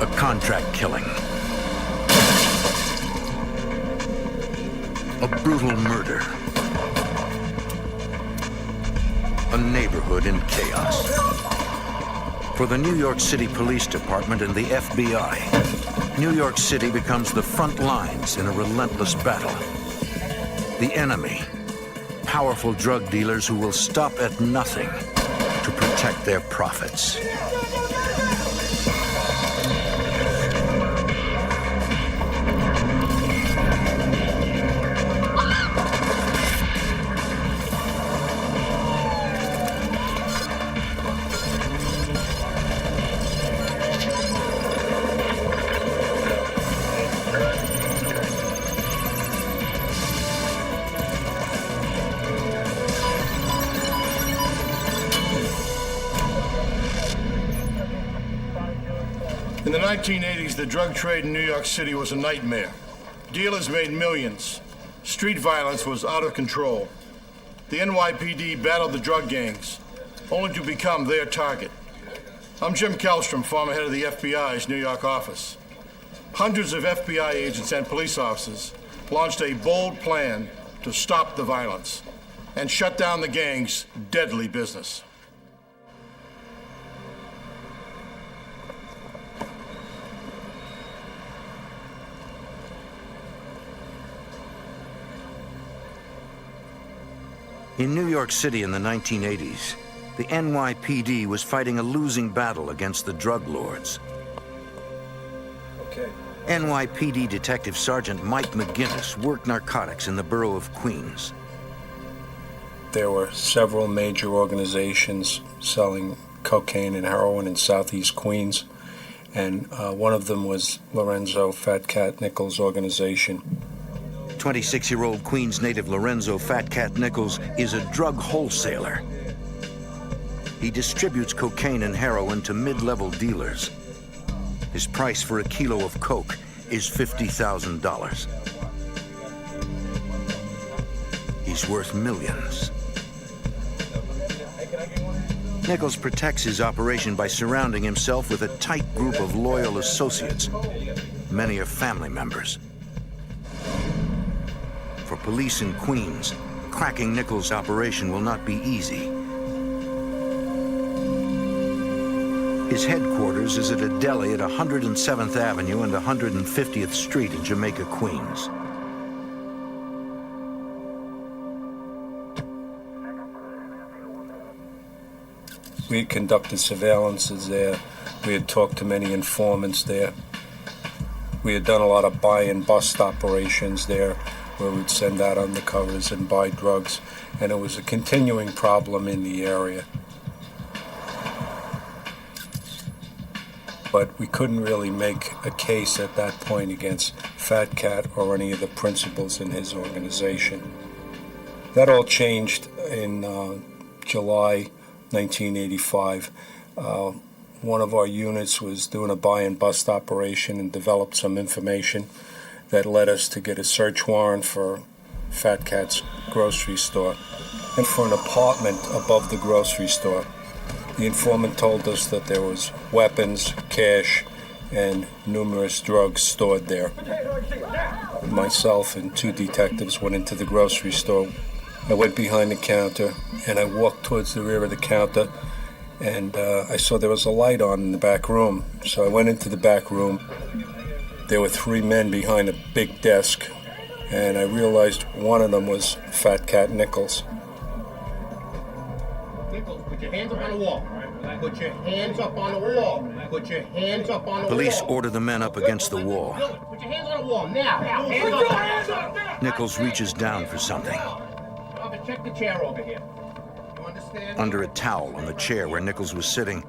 A contract killing. A brutal murder. A neighborhood in chaos. For the New York City Police Department and the FBI, New York City becomes the front lines in a relentless battle. The enemy, powerful drug dealers who will stop at nothing to protect their profits. In the 1980s, the drug trade in New York City was a nightmare. Dealers made millions. Street violence was out of control. The NYPD battled the drug gangs, only to become their target. I'm Jim Kellstrom, former head of the FBI's New York office. Hundreds of FBI agents and police officers launched a bold plan to stop the violence and shut down the gangs' deadly business. In New York City in the 1980s, the NYPD was fighting a losing battle against the drug lords. Okay. NYPD Detective Sergeant Mike McGinnis worked narcotics in the borough of Queens. There were several major organizations selling cocaine and heroin in southeast Queens, and one of them was Lorenzo Fat Cat Nichols' organization. 26-year-old Queens native Lorenzo Fat Cat Nichols is a drug wholesaler. He distributes cocaine and heroin to mid-level dealers. His price for a kilo of coke is $50,000. He's worth millions. Nichols protects his operation by surrounding himself with a tight group of loyal associates. Many are family members. For police in Queens, cracking Nichols' operation will not be easy. His headquarters is at a deli at 107th Avenue and 150th Street in Jamaica, Queens. We had conducted surveillances there. We had talked to many informants there. We had done a lot of buy and bust operations there, where we'd send out undercovers and buy drugs, and it was a continuing problem in the area. But we couldn't really make a case at that point against Fat Cat or any of the principals in his organization. That all changed in July 1985. One of our units was doing a buy and bust operation and developed some information that led us to get a search warrant for Fat Cat's grocery store and for an apartment above the grocery store. The informant told us that there was weapons, cash, and numerous drugs stored there. Myself and two detectives went into the grocery store. I went behind the counter and I walked towards the rear of the counter, and I saw there was a light on in the back room. So I went into the back room. There were three men behind a big desk, and I realized one of them was Fat Cat Nichols. Nichols, put your hands up on the wall. Put your hands up on the wall. Put your hands up on the wall. Police order the men up against the wall. Put your hands on the wall, now. Hands up. Nichols reaches down for something. Check the chair over here. You understand? Under a towel on the chair where Nichols was sitting,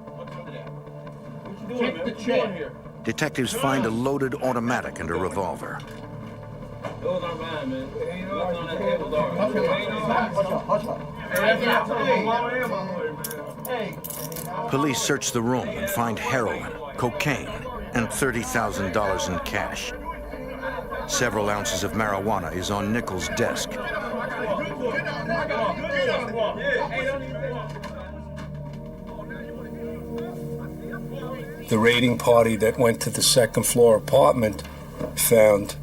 Check the chair. detectives find a loaded automatic and a revolver. Those are mine, man. Those on that table, dog. Police search the room and find heroin, cocaine, and $30,000 in cash. Several ounces of marijuana is on Nichols' desk. The raiding party that went to the second floor apartment found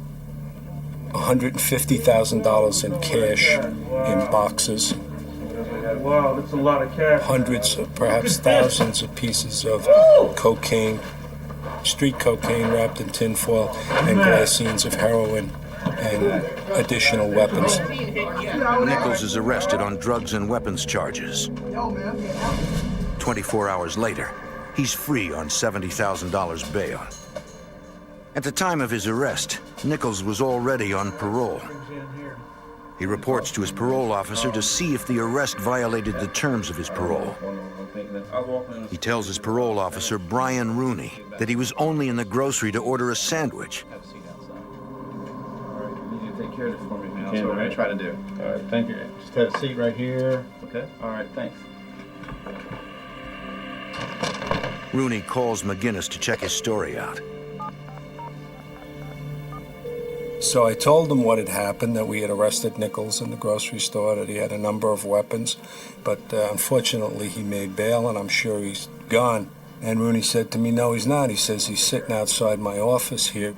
$150,000 in cash in boxes, Wow, that's a lot of cash. hundreds, perhaps thousands of pieces of cocaine, street cocaine wrapped in tinfoil, and glassines of heroin and additional weapons. Nichols is arrested on drugs and weapons charges. 24 hours later, he's free on $70,000 bail. At the time of his arrest, Nichols was already on parole. He reports to his parole officer to see if the arrest violated the terms of his parole. He tells his parole officer, Brian Rooney, that he was only in the grocery to order a sandwich. You need to take care of this for me, man. That's what we're gonna try to do. All right, thank you. Just have a seat right here. Okay. All right, thanks. Rooney calls McGinnis to check his story out. So I told him what had happened, that we had arrested Nichols in the grocery store, that he had a number of weapons, but unfortunately he made bail and I'm sure he's gone. And Rooney said to me, no, he's not. He says he's sitting outside my office here.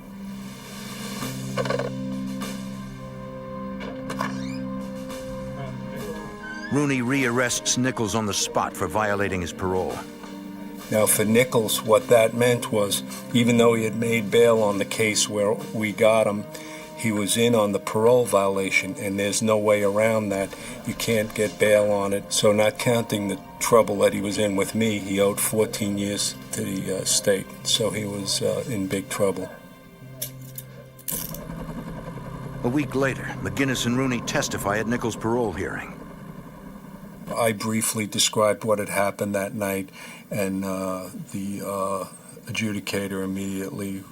Rooney rearrests Nichols on the spot for violating his parole. Now, for Nichols, what that meant was, even though he had made bail on the case where we got him, he was in on the parole violation, and there's no way around that. You can't get bail on it. So not counting the trouble that he was in with me, he owed 14 years to the state. So he was in big trouble. A week later, McGinnis and Rooney testify at Nichols' parole hearing. I briefly described what had happened that night, and the adjudicator immediately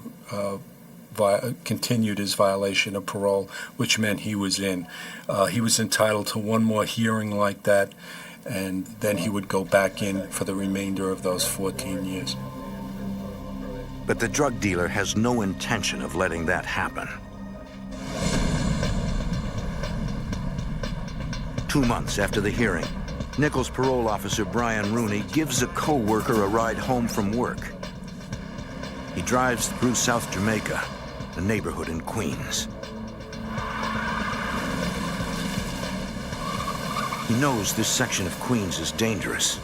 continued his violation of parole, which meant he was in. He was entitled to one more hearing like that, and then he would go back in for the remainder of those 14 years. But the drug dealer has no intention of letting that happen. 2 months after the hearing, Nichols' parole officer Brian Rooney gives a co-worker a ride home from work. He drives through South Jamaica, a neighborhood in Queens. He knows this section of Queens is dangerous.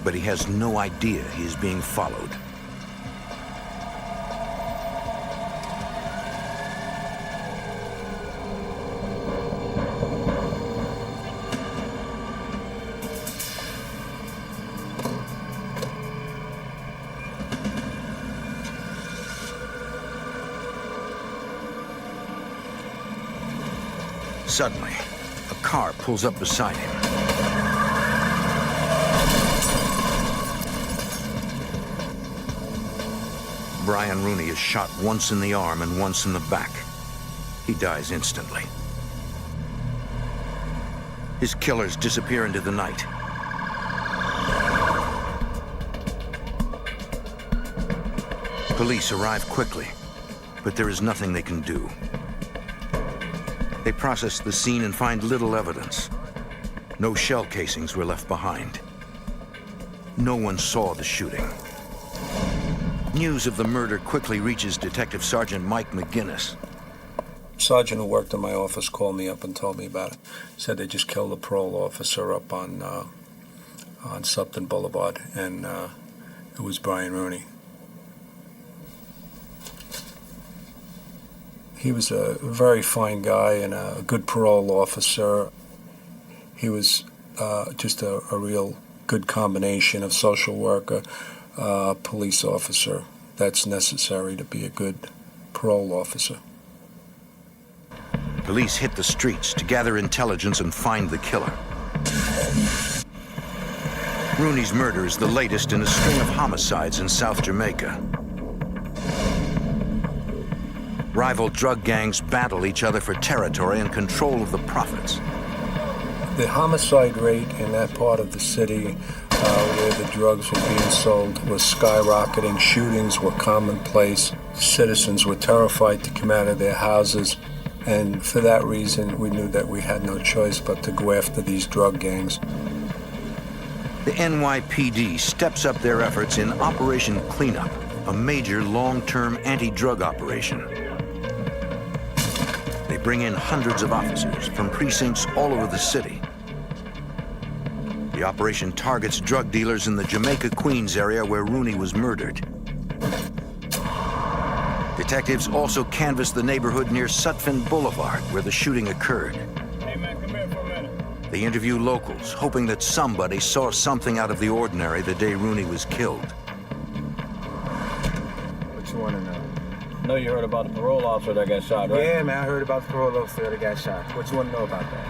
But he has no idea he is being followed. Suddenly, a car pulls up beside him. Brian Rooney is shot once in the arm and once in the back. He dies instantly. His killers disappear into the night. Police arrive quickly, but there is nothing they can do. They process the scene and find little evidence. No shell casings were left behind. No one saw the shooting. News of the murder quickly reaches Detective Sergeant Mike McGinnis. Sergeant who worked in my office called me up and told me about it. Said they just killed a parole officer up on Supton Boulevard, and it was Brian Rooney. He was a very fine guy and a good parole officer. He was just a real good combination of social worker, police officer. That's necessary to be a good parole officer. Police hit the streets to gather intelligence and find the killer. Rooney's murder is the latest in a string of homicides in South Jamaica. Rival drug gangs battle each other for territory and control of the profits. The homicide rate in that part of the city where the drugs were being sold was skyrocketing. Shootings were commonplace. Citizens were terrified to come out of their houses. And for that reason, we knew that we had no choice but to go after these drug gangs. The NYPD steps up their efforts in Operation Cleanup, a major long-term anti-drug operation. They bring in hundreds of officers from precincts all over the city. The operation targets drug dealers in the Jamaica Queens area where Rooney was murdered. Detectives also canvass the neighborhood near Sutphin Boulevard where the shooting occurred. Hey man, come here for a minute. They interview locals, hoping that somebody saw something out of the ordinary the day Rooney was killed. What you want to know? I know you heard about the parole officer that got shot, right? Yeah, man, I heard about the parole officer that got shot. What you want to know about that?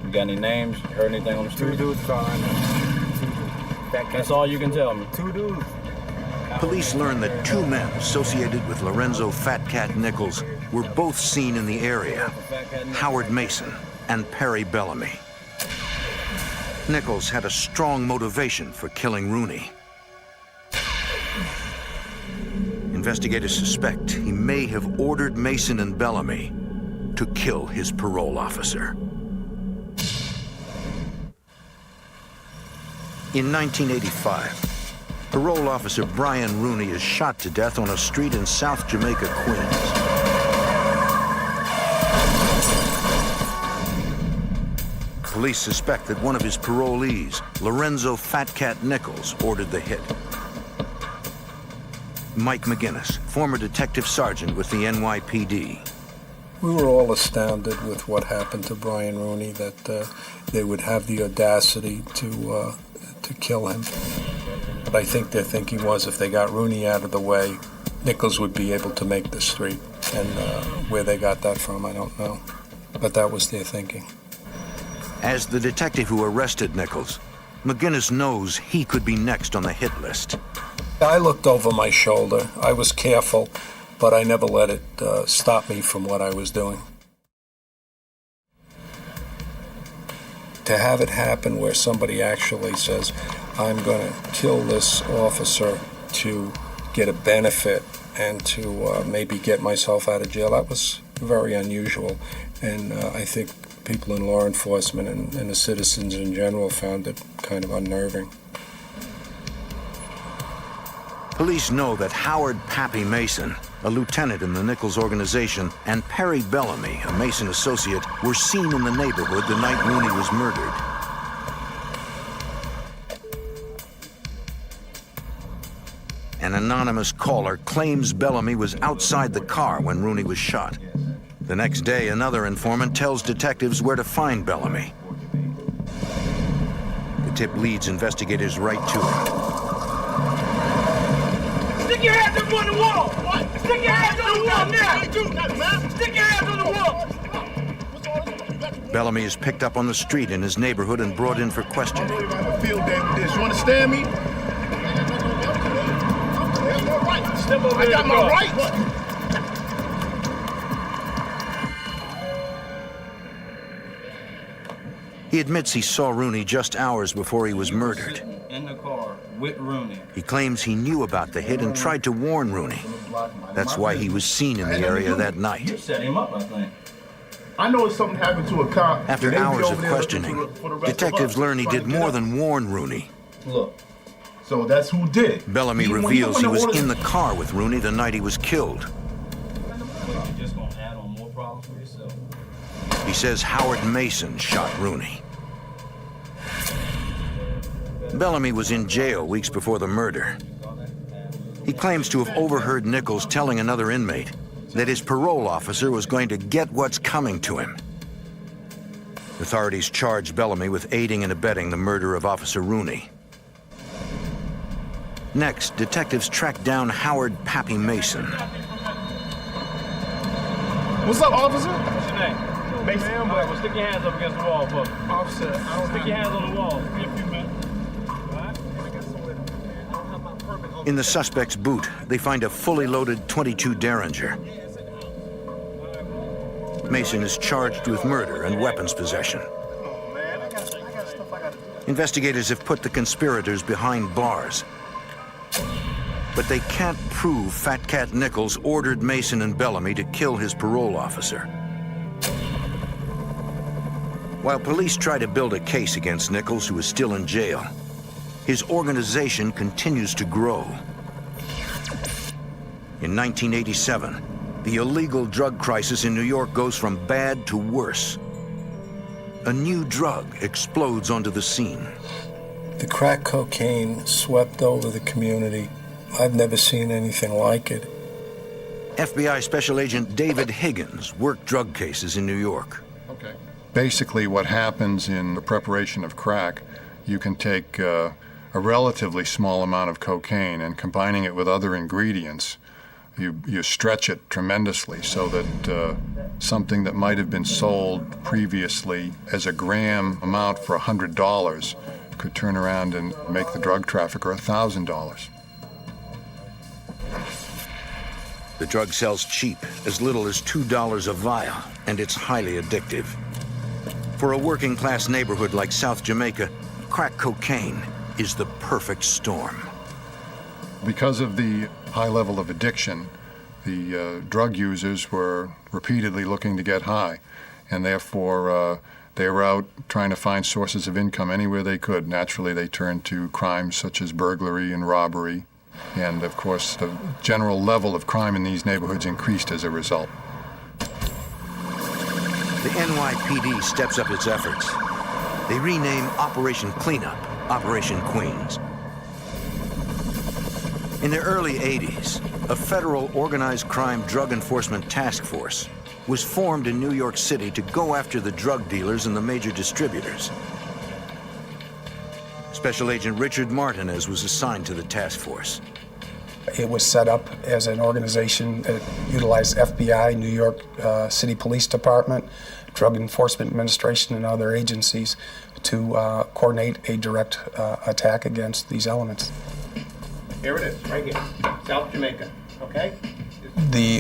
You got any names? You heard anything on the Two street? dudes is all I know. Two dudes. That's all you can tell me. Two dudes. Police learn that two men associated with Lorenzo Fat Cat Nichols were both seen in the area, Howard Mason and Perry Bellamy. Nichols had a strong motivation for killing Rooney. Investigators suspect he may have ordered Mason and Bellamy to kill his parole officer. In 1985, parole officer Brian Rooney is shot to death on a street in South Jamaica, Queens. Police suspect that one of his parolees, Lorenzo Fat Cat Nichols, ordered the hit. Mike McGinnis, former detective sergeant with the NYPD. We were all astounded with what happened to Brian Rooney, that they would have the audacity to kill him. But I think their thinking was if they got Rooney out of the way, Nichols would be able to make the street. And where they got that from, I don't know. But that was their thinking. As the detective who arrested Nichols, McGinnis knows he could be next on the hit list. I looked over my shoulder. I was careful, but I never let it stop me from what I was doing. To have it happen where somebody actually says, I'm going to kill this officer to get a benefit and to maybe get myself out of jail, that was very unusual. And I think people in law enforcement and the citizens in general found it kind of unnerving. Police know that Howard Pappy Mason, a lieutenant in the Nichols organization, and Perry Bellamy, a Mason associate, were seen in the neighborhood the night Rooney was murdered. An anonymous caller claims Bellamy was outside the car when Rooney was shot. The next day, another informant tells detectives where to find Bellamy. The tip leads investigators right to him. Stick your hands up on the wall! What? Stick your hands on the wall now! Stick your hands on the wall! Bellamy is picked up on the street in his neighborhood and brought in for questioning. I have a field day with this. You understand me? Step over I got the my car. rights. He admits he saw Rooney just hours before he was murdered. In the car with Rooney. He claims he knew about the hit and tried to warn Rooney. That's why he was seen in the area that You night. set him up, I think. I know if something happened to a cop. After they'd be hours over of there looking questioning, for the rest of detectives us, learn he trying did to get more us. than warn Rooney. Look. So that's who did it. Bellamy Even when reveals he you was ordered- in the car with Rooney the night he was killed. You're just gonna add on more problems for yourself. He says Howard Mason shot Rooney. Bellamy was in jail weeks before the murder. He claims to have overheard Nichols telling another inmate that his parole officer was going to get what's coming to him. Authorities charged Bellamy with aiding and abetting the murder of Officer Rooney. Next, detectives tracked down Howard Pappy Mason. What's up, officer? What's your name? Mason. All right, well, stick your hands up against the wall, folks. Officer, I don't Stick your hands on the wall. In the suspect's boot, they find a fully loaded .22 Derringer. Mason is charged with murder and weapons possession. Investigators have put the conspirators behind bars. But they can't prove Fat Cat Nichols ordered Mason and Bellamy to kill his parole officer. While police try to build a case against Nichols, who is still in jail, his organization continues to grow. In 1987, the illegal drug crisis in New York goes from bad to worse. A new drug explodes onto the scene. The crack cocaine swept over the community. I've never seen anything like it. FBI Special Agent David Higgins worked drug cases in New York. Okay. Basically, what happens in the preparation of crack, you can take a relatively small amount of cocaine and combining it with other ingredients, you stretch it tremendously so that something that might have been sold previously as a gram amount for $100 could turn around and make the drug trafficker $1,000. The drug sells cheap, as little as $2 a vial, and it's highly addictive. For a working-class neighborhood like South Jamaica, crack cocaine is the perfect storm. Because of the high level of addiction, the drug users were repeatedly looking to get high, and therefore they were out trying to find sources of income anywhere they could. Naturally, they turned to crimes such as burglary and robbery, and of course, the general level of crime in these neighborhoods increased as a result. The NYPD steps up its efforts. They rename Operation Cleanup Operation Queens. In the early 80s, a federal organized crime drug enforcement task force was formed in New York City to go after the drug dealers and the major distributors. Special Agent Richard Martinez was assigned to the task force. It was set up as an organization that utilized FBI, New York City Police Department, Drug Enforcement Administration, and other agencies to coordinate a direct attack against these elements. Here it is, right here, South Jamaica, okay? The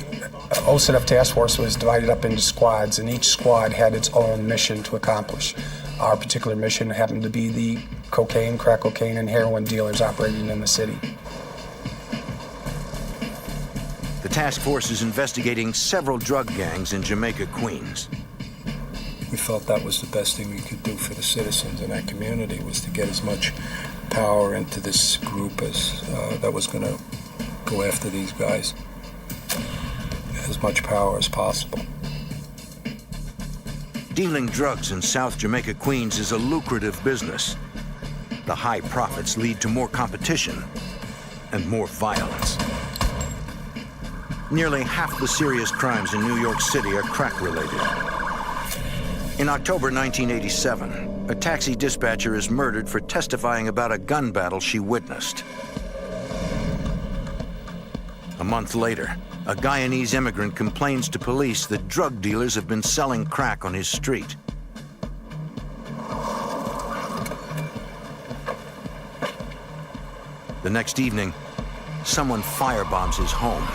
OCDF task force was divided up into squads, and each squad had its own mission to accomplish. Our particular mission happened to be the cocaine, crack cocaine, and heroin dealers operating in the city. The task force is investigating several drug gangs in Jamaica, Queens. We felt that was the best thing we could do for the citizens in that community, was to get as much power into this group as that was going to go after these guys. As much power as possible. Dealing drugs in South Jamaica, Queens is a lucrative business. The high profits lead to more competition and more violence. Nearly half the serious crimes in New York City are crack-related. In October 1987, a taxi dispatcher is murdered for testifying about a gun battle she witnessed. A month later, a Guyanese immigrant complains to police that drug dealers have been selling crack on his street. The next evening, someone firebombs his home.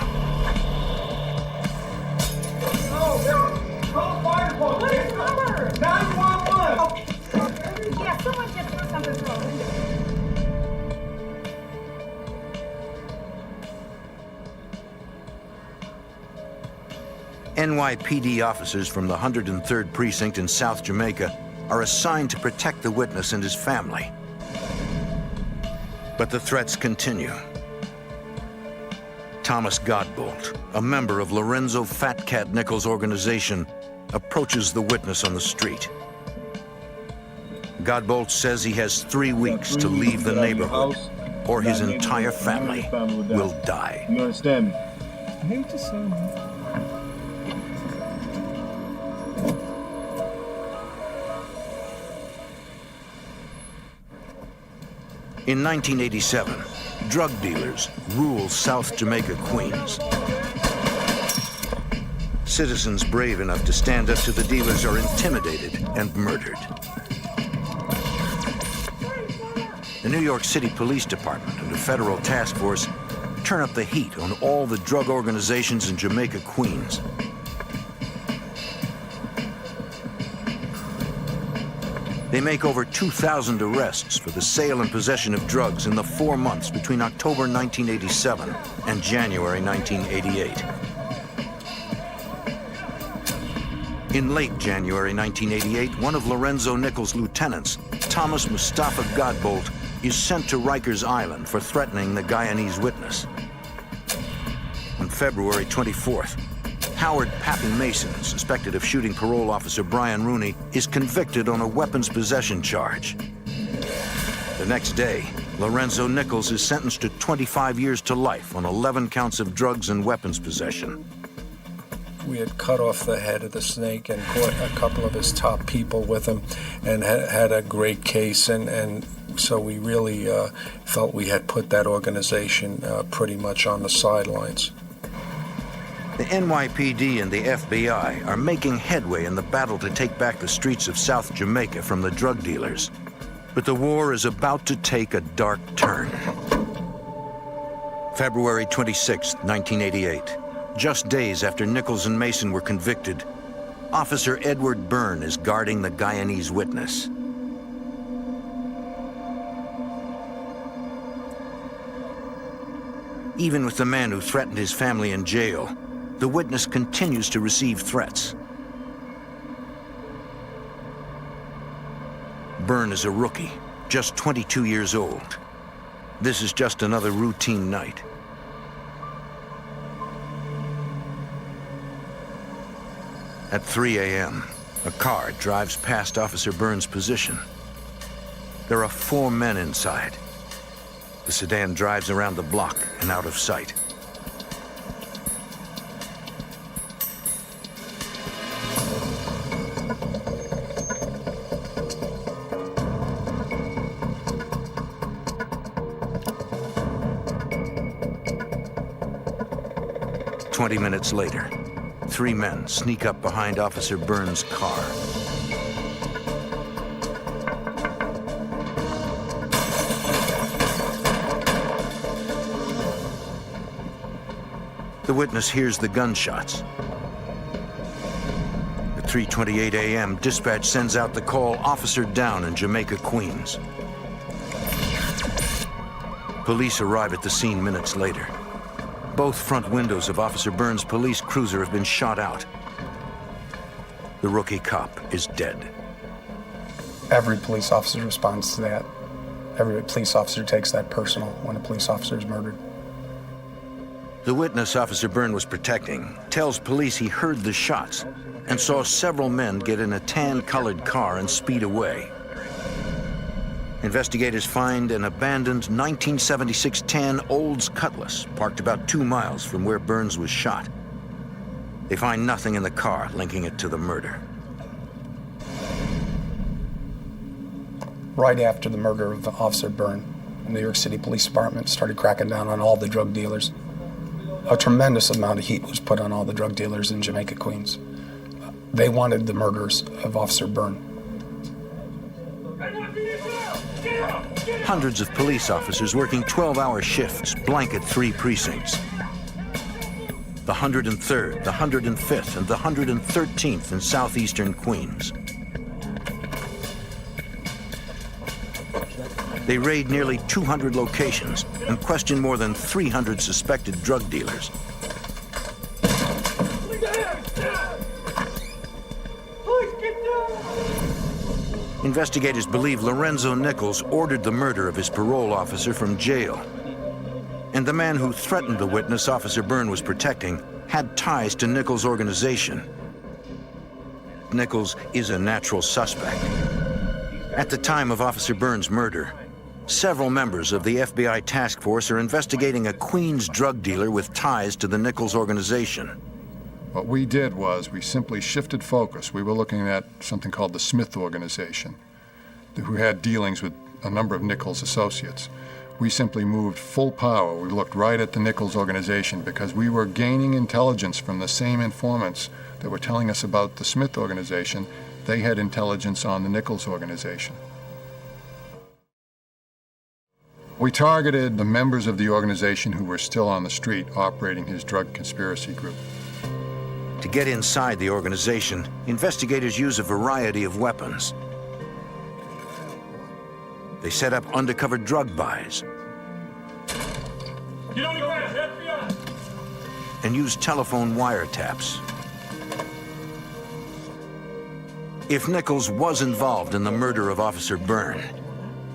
Call fire department. What is number? 911. Yeah, someone just threw something through a window. NYPD officers from the 103rd Precinct in South Jamaica are assigned to protect the witness and his family. But the threats continue. Thomas Godbolt, a member of Lorenzo Fat Cat Nichols' organization, approaches the witness on the street. Godbolt says he has 3 weeks to leave the neighborhood, or his entire family will die. You understand me? I hate to say, man. In 1987, drug dealers rule South Jamaica, Queens. Citizens brave enough to stand up to the dealers are intimidated and murdered. The New York City Police Department and a federal task force turn up the heat on all the drug organizations in Jamaica, Queens. They make over 2,000 arrests for the sale and possession of drugs in the 4 months between October 1987 and January 1988. In late January 1988, one of Lorenzo Nichols' lieutenants, Thomas Mustafa Godbolt, is sent to Rikers Island for threatening the Guyanese witness. On February 24th, Howard Pappy Mason, suspected of shooting parole officer Brian Rooney, is convicted on a weapons possession charge. The next day, Lorenzo Nichols is sentenced to 25 years to life on 11 counts of drugs and weapons possession. We had cut off the head of the snake and caught a couple of his top people with him and had a great case. And so we really felt we had put that organization pretty much on the sidelines. The NYPD and the FBI are making headway in the battle to take back the streets of South Jamaica from the drug dealers. But the war is about to take a dark turn. February 26, 1988. Just days after Nichols and Mason were convicted, Officer Edward Byrne is guarding the Guyanese witness. Even with the man who threatened his family in jail, the witness continues to receive threats. Byrne is a rookie, just 22 years old. This is just another routine night. At 3 a.m., a car drives past Officer Byrne's position. There are 4 men inside. The sedan drives around the block and out of sight. "20 minutes later, 3 men sneak up behind Officer Byrne's car. The witness hears the gunshots. At 3:28 a.m., dispatch sends out the call, "Officer down" in Jamaica, Queens. Police arrive at the scene minutes later. Both front windows of Officer Byrne's police cruiser have been shot out. The rookie cop is dead. Every police officer responds to that. Every police officer takes that personal when a police officer is murdered. The witness Officer Byrne was protecting tells police he heard the shots and saw several men get in a tan-colored car and speed away. Investigators find an abandoned 1976 tan Olds Cutlass parked about 2 miles from where Burns was shot. They find nothing in the car linking it to the murder. Right after the murder of Officer Byrne, the New York City Police Department started cracking down on all the drug dealers. A tremendous amount of heat was put on all the drug dealers in Jamaica, Queens. They wanted the murders of Officer Byrne. Hundreds of police officers working 12-hour shifts blanket 3 precincts. The 103rd, the 105th, and the 113th in southeastern Queens. They raid nearly 200 locations and question more than 300 suspected drug dealers. Investigators believe Lorenzo Nichols ordered the murder of his parole officer from jail. And the man who threatened the witness Officer Byrne was protecting had ties to Nichols' organization. Nichols is a natural suspect. At the time of Officer Byrne's murder, several members of the FBI task force are investigating a Queens drug dealer with ties to the Nichols organization. What we did was we simply shifted focus. We were looking at something called the Smith Organization, who had dealings with a number of Nichols associates. We simply moved full power. We looked right at the Nichols organization because we were gaining intelligence from the same informants that were telling us about the Smith organization. They had intelligence on the Nichols organization. We targeted the members of the organization who were still on the street operating his drug conspiracy group. To get inside the organization, investigators use a variety of weapons. They set up undercover drug buys and use telephone wiretaps. If Nichols was involved in the murder of Officer Byrne,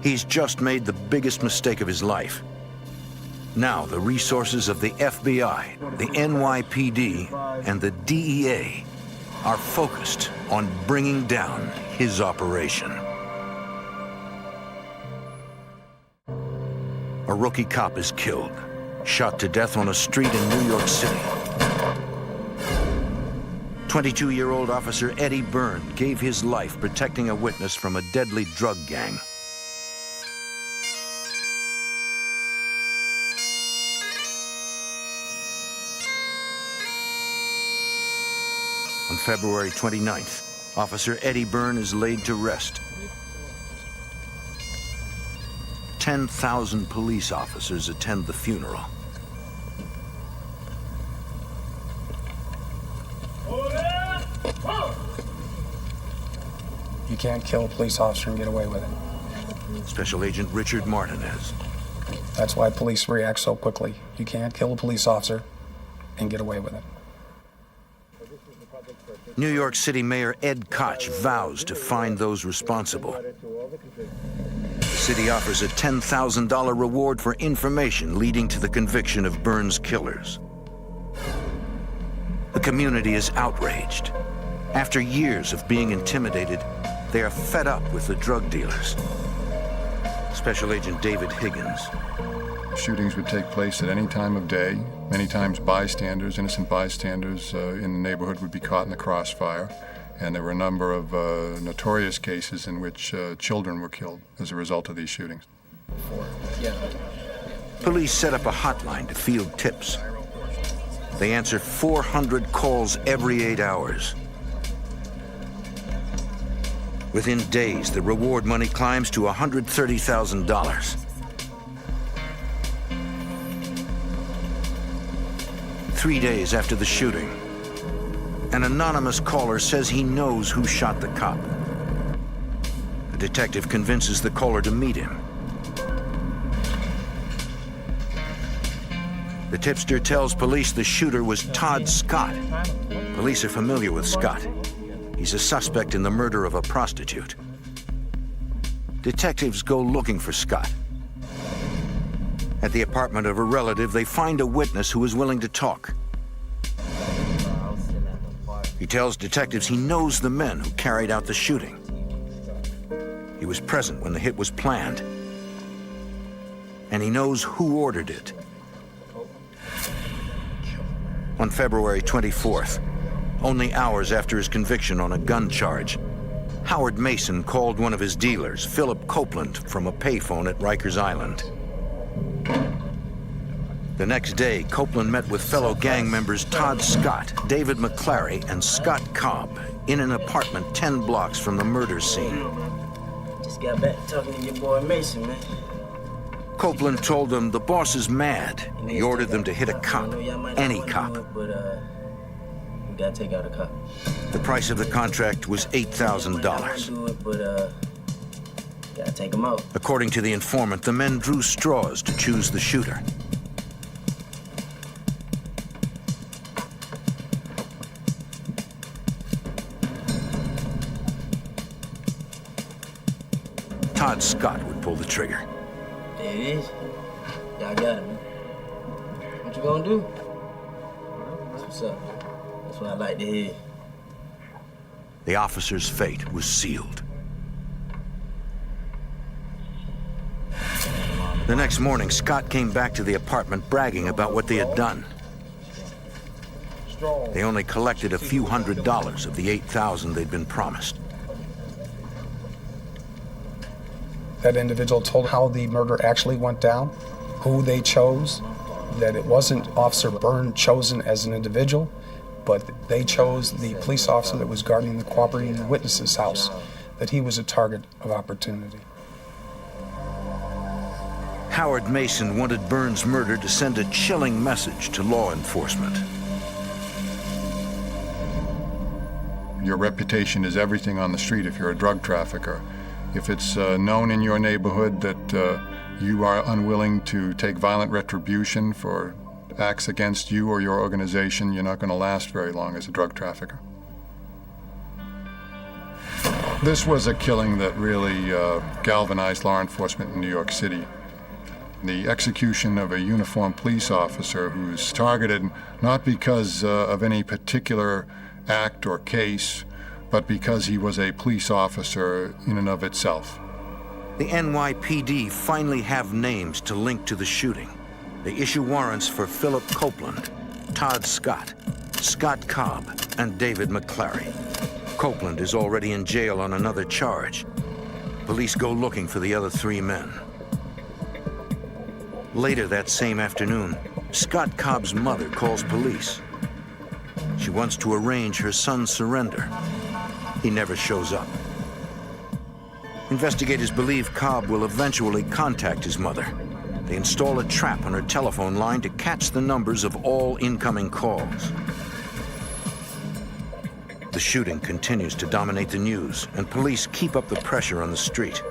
he's just made the biggest mistake of his life. Now, the resources of the FBI, the NYPD, and the DEA are focused on bringing down his operation. A rookie cop is killed, shot to death on a street in New York City. 22-year-old Officer Eddie Byrne gave his life protecting a witness from a deadly drug gang. On February 29th, Officer Eddie Byrne is laid to rest. 10,000 police officers attend the funeral. You can't kill a police officer and get away with it. Special Agent Richard Martinez. That's why police react so quickly. You can't kill a police officer and get away with it. New York City Mayor Ed Koch vows to find those responsible. The city offers a $10,000 reward for information leading to the conviction of Byrne's killers. The community is outraged. After years of being intimidated, they are fed up with the drug dealers. Special Agent David Higgins. Shootings would take place at any time of day. Many times bystanders, innocent bystanders in the neighborhood would be caught in the crossfire. And there were a number of notorious cases in which children were killed as a result of these shootings. Police set up a hotline to field tips. They answer 400 calls every 8 hours. Within days, the reward money climbs to $130,000. 3 days after the shooting, an anonymous caller says he knows who shot the cop. The detective convinces the caller to meet him. The tipster tells police the shooter was Todd Scott. Police are familiar with Scott. He's a suspect in the murder of a prostitute. Detectives go looking for Scott. At the apartment of a relative, they find a witness who is willing to talk. He tells detectives he knows the men who carried out the shooting. He was present when the hit was planned. And he knows who ordered it. On February 24th, only hours after his conviction on a gun charge, Howard Mason called one of his dealers, Philip Copeland, from a payphone at Rikers Island. The next day, Copeland met with fellow gang members Todd Scott, David McClary, and Scott Cobb in an apartment 10 blocks from the murder scene. Just got back talking to your boy Mason, man. Copeland told them the boss is mad. He ordered them to hit a cop, any cop. But we gotta take out a cop. The price of the contract was $8,000. Gotta take him out. According to the informant, the men drew straws to choose the shooter. Todd Scott would pull the trigger. There it is. Y'all got it, man. What you gonna do? That's what's up. That's what I like to hear. The officer's fate was sealed. The next morning, Scott came back to the apartment bragging about what they had done. They only collected a few $100s of the $8,000 they'd been promised. That individual told how the murder actually went down, who they chose, that it wasn't Officer Byrne chosen as an individual, but they chose the police officer that was guarding the cooperating witness's house, that he was a target of opportunity. Howard Mason wanted Byrne's murder to send a chilling message to law enforcement. Your reputation is everything on the street if you're a drug trafficker. If it's known in your neighborhood that you are unwilling to take violent retribution for acts against you or your organization, you're not going to last very long as a drug trafficker. This was a killing that really galvanized law enforcement in New York City. The execution of a uniformed police officer who's targeted not because of any particular act or case, but because he was a police officer in and of itself. The NYPD finally have names to link to the shooting. They issue warrants for Philip Copeland, Todd Scott, Scott Cobb, and David McClary. Copeland is already in jail on another charge. Police go looking for the other 3 men. Later that same afternoon, Scott Cobb's mother calls police. She wants to arrange her son's surrender. He never shows up. Investigators believe Cobb will eventually contact his mother. They install a trap on her telephone line to catch the numbers of all incoming calls. The shooting continues to dominate the news, and police keep up the pressure on the street.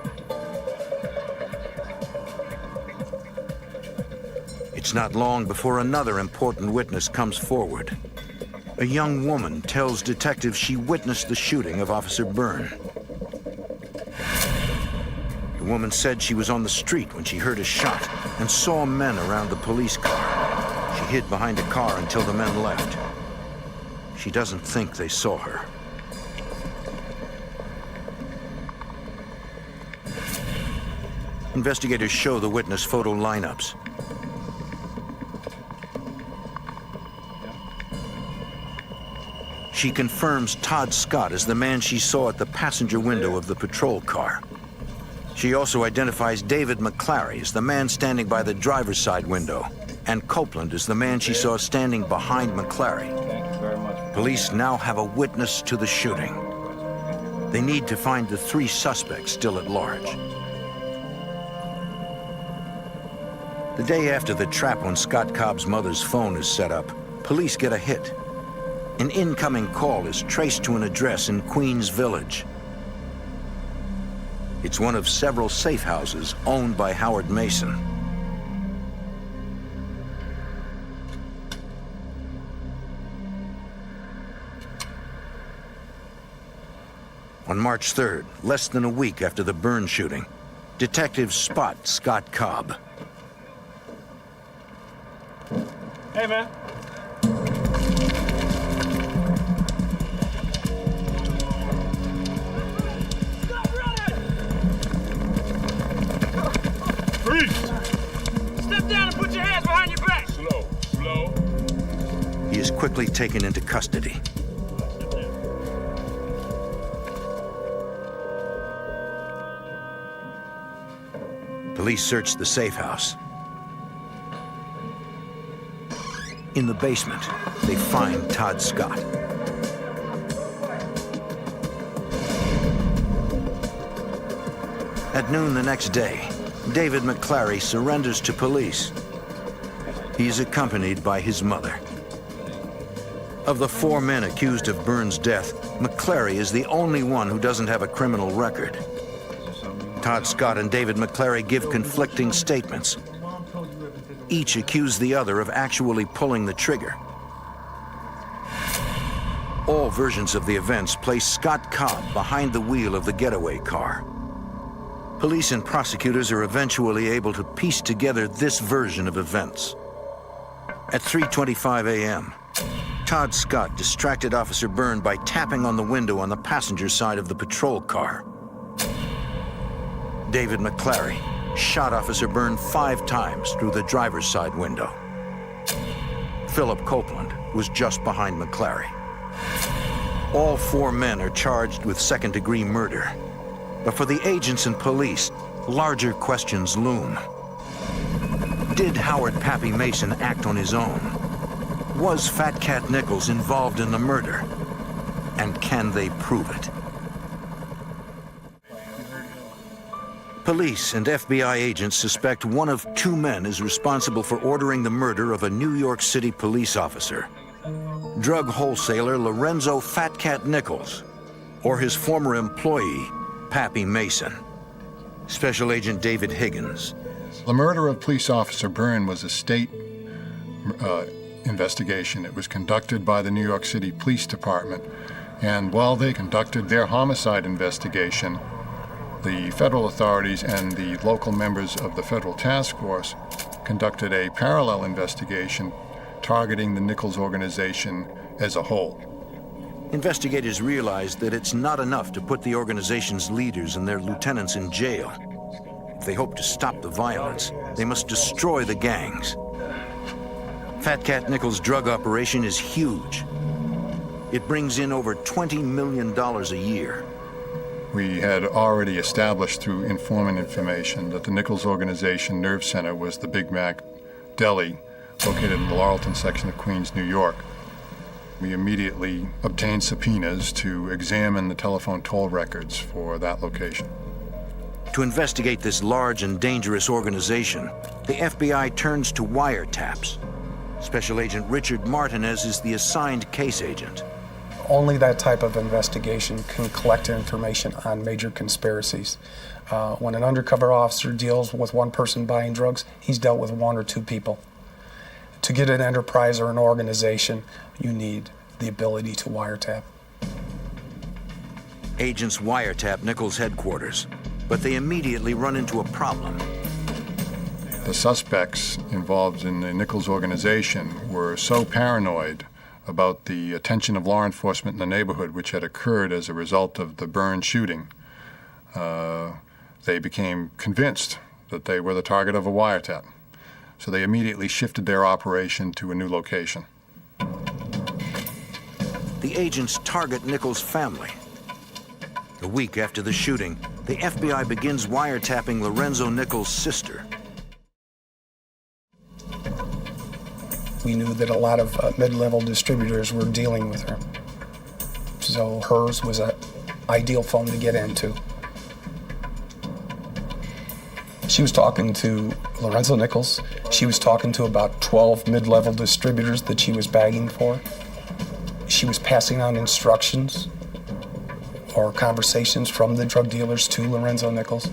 It's not long before another important witness comes forward. A young woman tells detectives she witnessed the shooting of Officer Byrne. The woman said she was on the street when she heard a shot and saw men around the police car. She hid behind a car until the men left. She doesn't think they saw her. Investigators show the witness photo lineups. She confirms Todd Scott as the man she saw at the passenger window of the patrol car. She also identifies David McClary as the man standing by the driver's side window, and Copeland as the man she saw standing behind McClary. Police now have a witness to the shooting. They need to find the 3 suspects still at large. The day after the trap on Scott Cobb's mother's phone is set up, police get a hit. An incoming call is traced to an address in Queens Village. It's one of several safe houses owned by Howard Mason. On March 3rd, less than a week after the Byrne shooting, detectives spot Scott Cobb. Hey, man. Freeze! Step down and put your hands behind your back. Slow. He is quickly taken into custody. Police search the safe house. In the basement, they find Todd Scott. At noon the next day, David McClary surrenders to police. He is accompanied by his mother. Of the 4 men accused of Byrne's death, McClary is the only one who doesn't have a criminal record. Todd Scott and David McClary give conflicting statements. Each accuse the other of actually pulling the trigger. All versions of the events place Scott Cobb behind the wheel of the getaway car. Police and prosecutors are eventually able to piece together this version of events. At 3:25 a.m., Todd Scott distracted Officer Byrne by tapping on the window on the passenger side of the patrol car. David McClary shot Officer Byrne 5 times through the driver's side window. Philip Copeland was just behind McClary. All 4 men are charged with second-degree murder. But for the agents and police, larger questions loom. Did Howard Pappy Mason act on his own? Was Fat Cat Nichols involved in the murder? And can they prove it? Police and FBI agents suspect one of 2 men is responsible for ordering the murder of a New York City police officer. Drug wholesaler Lorenzo Fat Cat Nichols, or his former employee, Pappy Mason. Special Agent David Higgins. The murder of police officer Byrne was a state investigation. It was conducted by the New York City Police Department. And while they conducted their homicide investigation, the federal authorities and the local members of the federal task force conducted a parallel investigation targeting the Nichols organization as a whole. Investigators realized that it's not enough to put the organization's leaders and their lieutenants in jail. If they hope to stop the violence, they must destroy the gangs. Fat Cat Nichols' drug operation is huge. It brings in over $20 million a year. We had already established through informant information that the Nichols Organization Nerve Center was the Big Mac Deli located in the Laurelton section of Queens, New York. We immediately obtained subpoenas to examine the telephone toll records for that location. To investigate this large and dangerous organization, the FBI turns to wiretaps. Special Agent Richard Martinez is the assigned case agent. Only that type of investigation can collect information on major conspiracies. When an undercover officer deals with one person buying drugs, he's dealt with one or two people. To get an enterprise or an organization, you need the ability to wiretap. Agents wiretap Nichols' headquarters, but they immediately run into a problem. The suspects involved in the Nichols organization were so paranoid about the attention of law enforcement in the neighborhood, which had occurred as a result of the Byrne shooting. They became convinced that they were the target of a wiretap. So they immediately shifted their operation to a new location. The agents target Nichols' family. A week after the shooting, the FBI begins wiretapping Lorenzo Nichols' sister. We knew that a lot of mid-level distributors were dealing with her. So hers was an ideal phone to get into. She was talking to Lorenzo Nichols. She was talking to about 12 mid-level distributors that she was bagging for. She was passing on instructions or conversations from the drug dealers to Lorenzo Nichols.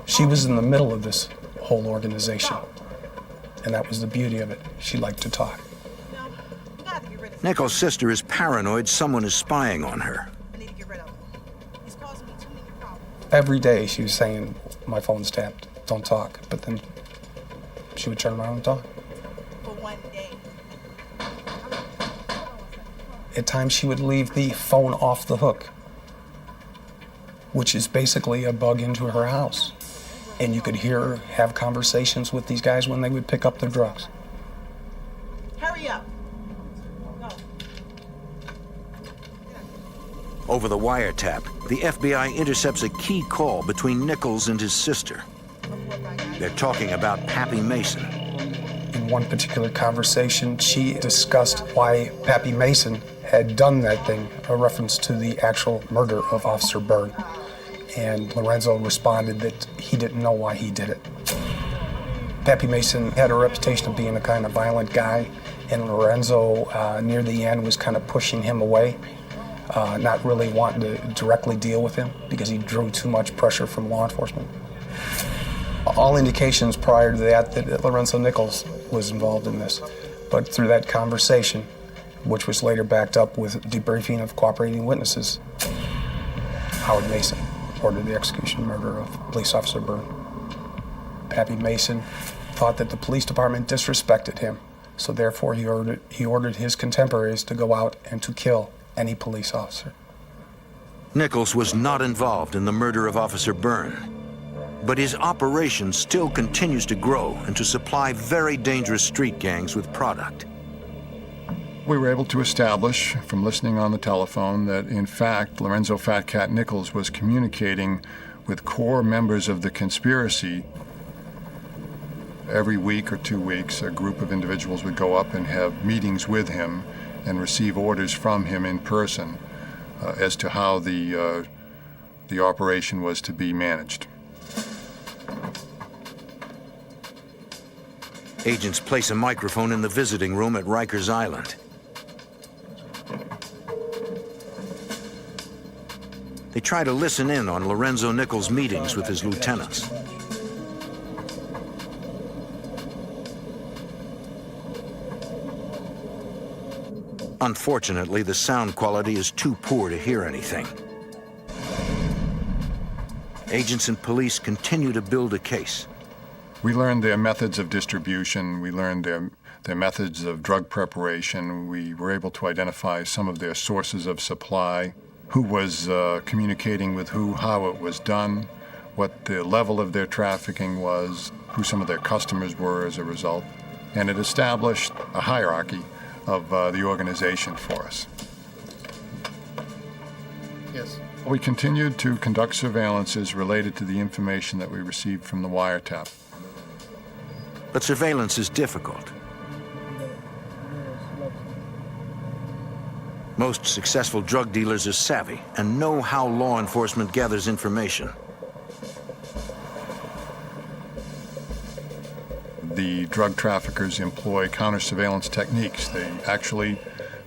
She was in the middle of this whole organization, and that was the beauty of it. She liked to talk. Nichols' sister is paranoid someone is spying on her. Every day she was saying, my phone's tapped, don't talk. But then she would turn around and talk. For one day. At times she would leave the phone off the hook, which is basically a bug into her house. And you could hear her have conversations with these guys when they would pick up their drugs. Hurry up. Go. Over the wiretap, the FBI intercepts a key call between Nichols and his sister. They're talking about Pappy Mason. In one particular conversation, she discussed why Pappy Mason had done that thing, a reference to the actual murder of Officer Byrne. And Lorenzo responded that he didn't know why he did it. Pappy Mason had a reputation of being a kind of violent guy, and Lorenzo, near the end, was kind of pushing him away, not really wanting to directly deal with him because he drew too much pressure from law enforcement. All indications prior to that Lorenzo Nichols was involved in this, but through that conversation, which was later backed up with debriefing of cooperating witnesses, Howard Mason ordered the execution and murder of Police Officer Byrne. Pappy Mason thought that the police department disrespected him, so therefore he ordered his contemporaries to go out and to kill any police officer. Nichols was not involved in the murder of Officer Byrne, but his operation still continues to grow and to supply very dangerous street gangs with product. We were able to establish from listening on the telephone that, in fact, Lorenzo Fat Cat Nichols was communicating with core members of the conspiracy. Every week or 2 weeks, a group of individuals would go up and have meetings with him and receive orders from him in person as to how the operation was to be managed. Agents place a microphone in the visiting room at Rikers Island. They try to listen in on Lorenzo Nichols' meetings with his lieutenants. Unfortunately, the sound quality is too poor to hear anything. Agents and police continue to build a case. We learned their methods of distribution. We learned their methods of drug preparation. We were able to identify some of their sources of supply, who was communicating with who, how it was done, what the level of their trafficking was, who some of their customers were as a result. And it established a hierarchy of the organization for us. Yes. We continued to conduct surveillances related to the information that we received from the wiretap. But surveillance is difficult. Most successful drug dealers are savvy and know how law enforcement gathers information. The drug traffickers employ counter-surveillance techniques. They actually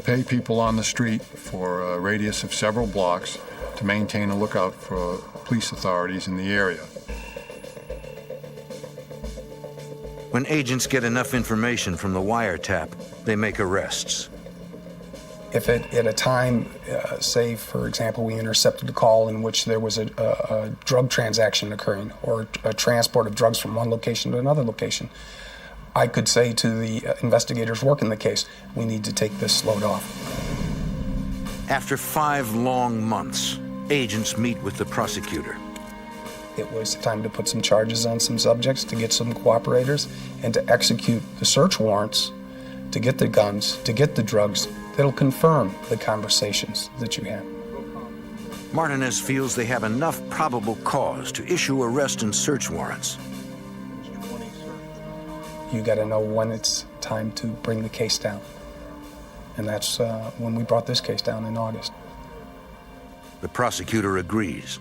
pay people on the street for a radius of several blocks to maintain a lookout for police authorities in the area. When agents get enough information from the wiretap, they make arrests. If at a time, say, for example, we intercepted a call in which there was a drug transaction occurring or a transport of drugs from one location to another location, I could say to the investigators working the case, we need to take this load off. After 5 long months, agents meet with the prosecutor. It was time to put some charges on some subjects, to get some cooperators, and to execute the search warrants, to get the guns, to get the drugs that'll confirm the conversations that you had. Martinez feels they have enough probable cause to issue arrest and search warrants. You got to know when it's time to bring the case down. And that's when we brought this case down in August. The prosecutor agrees.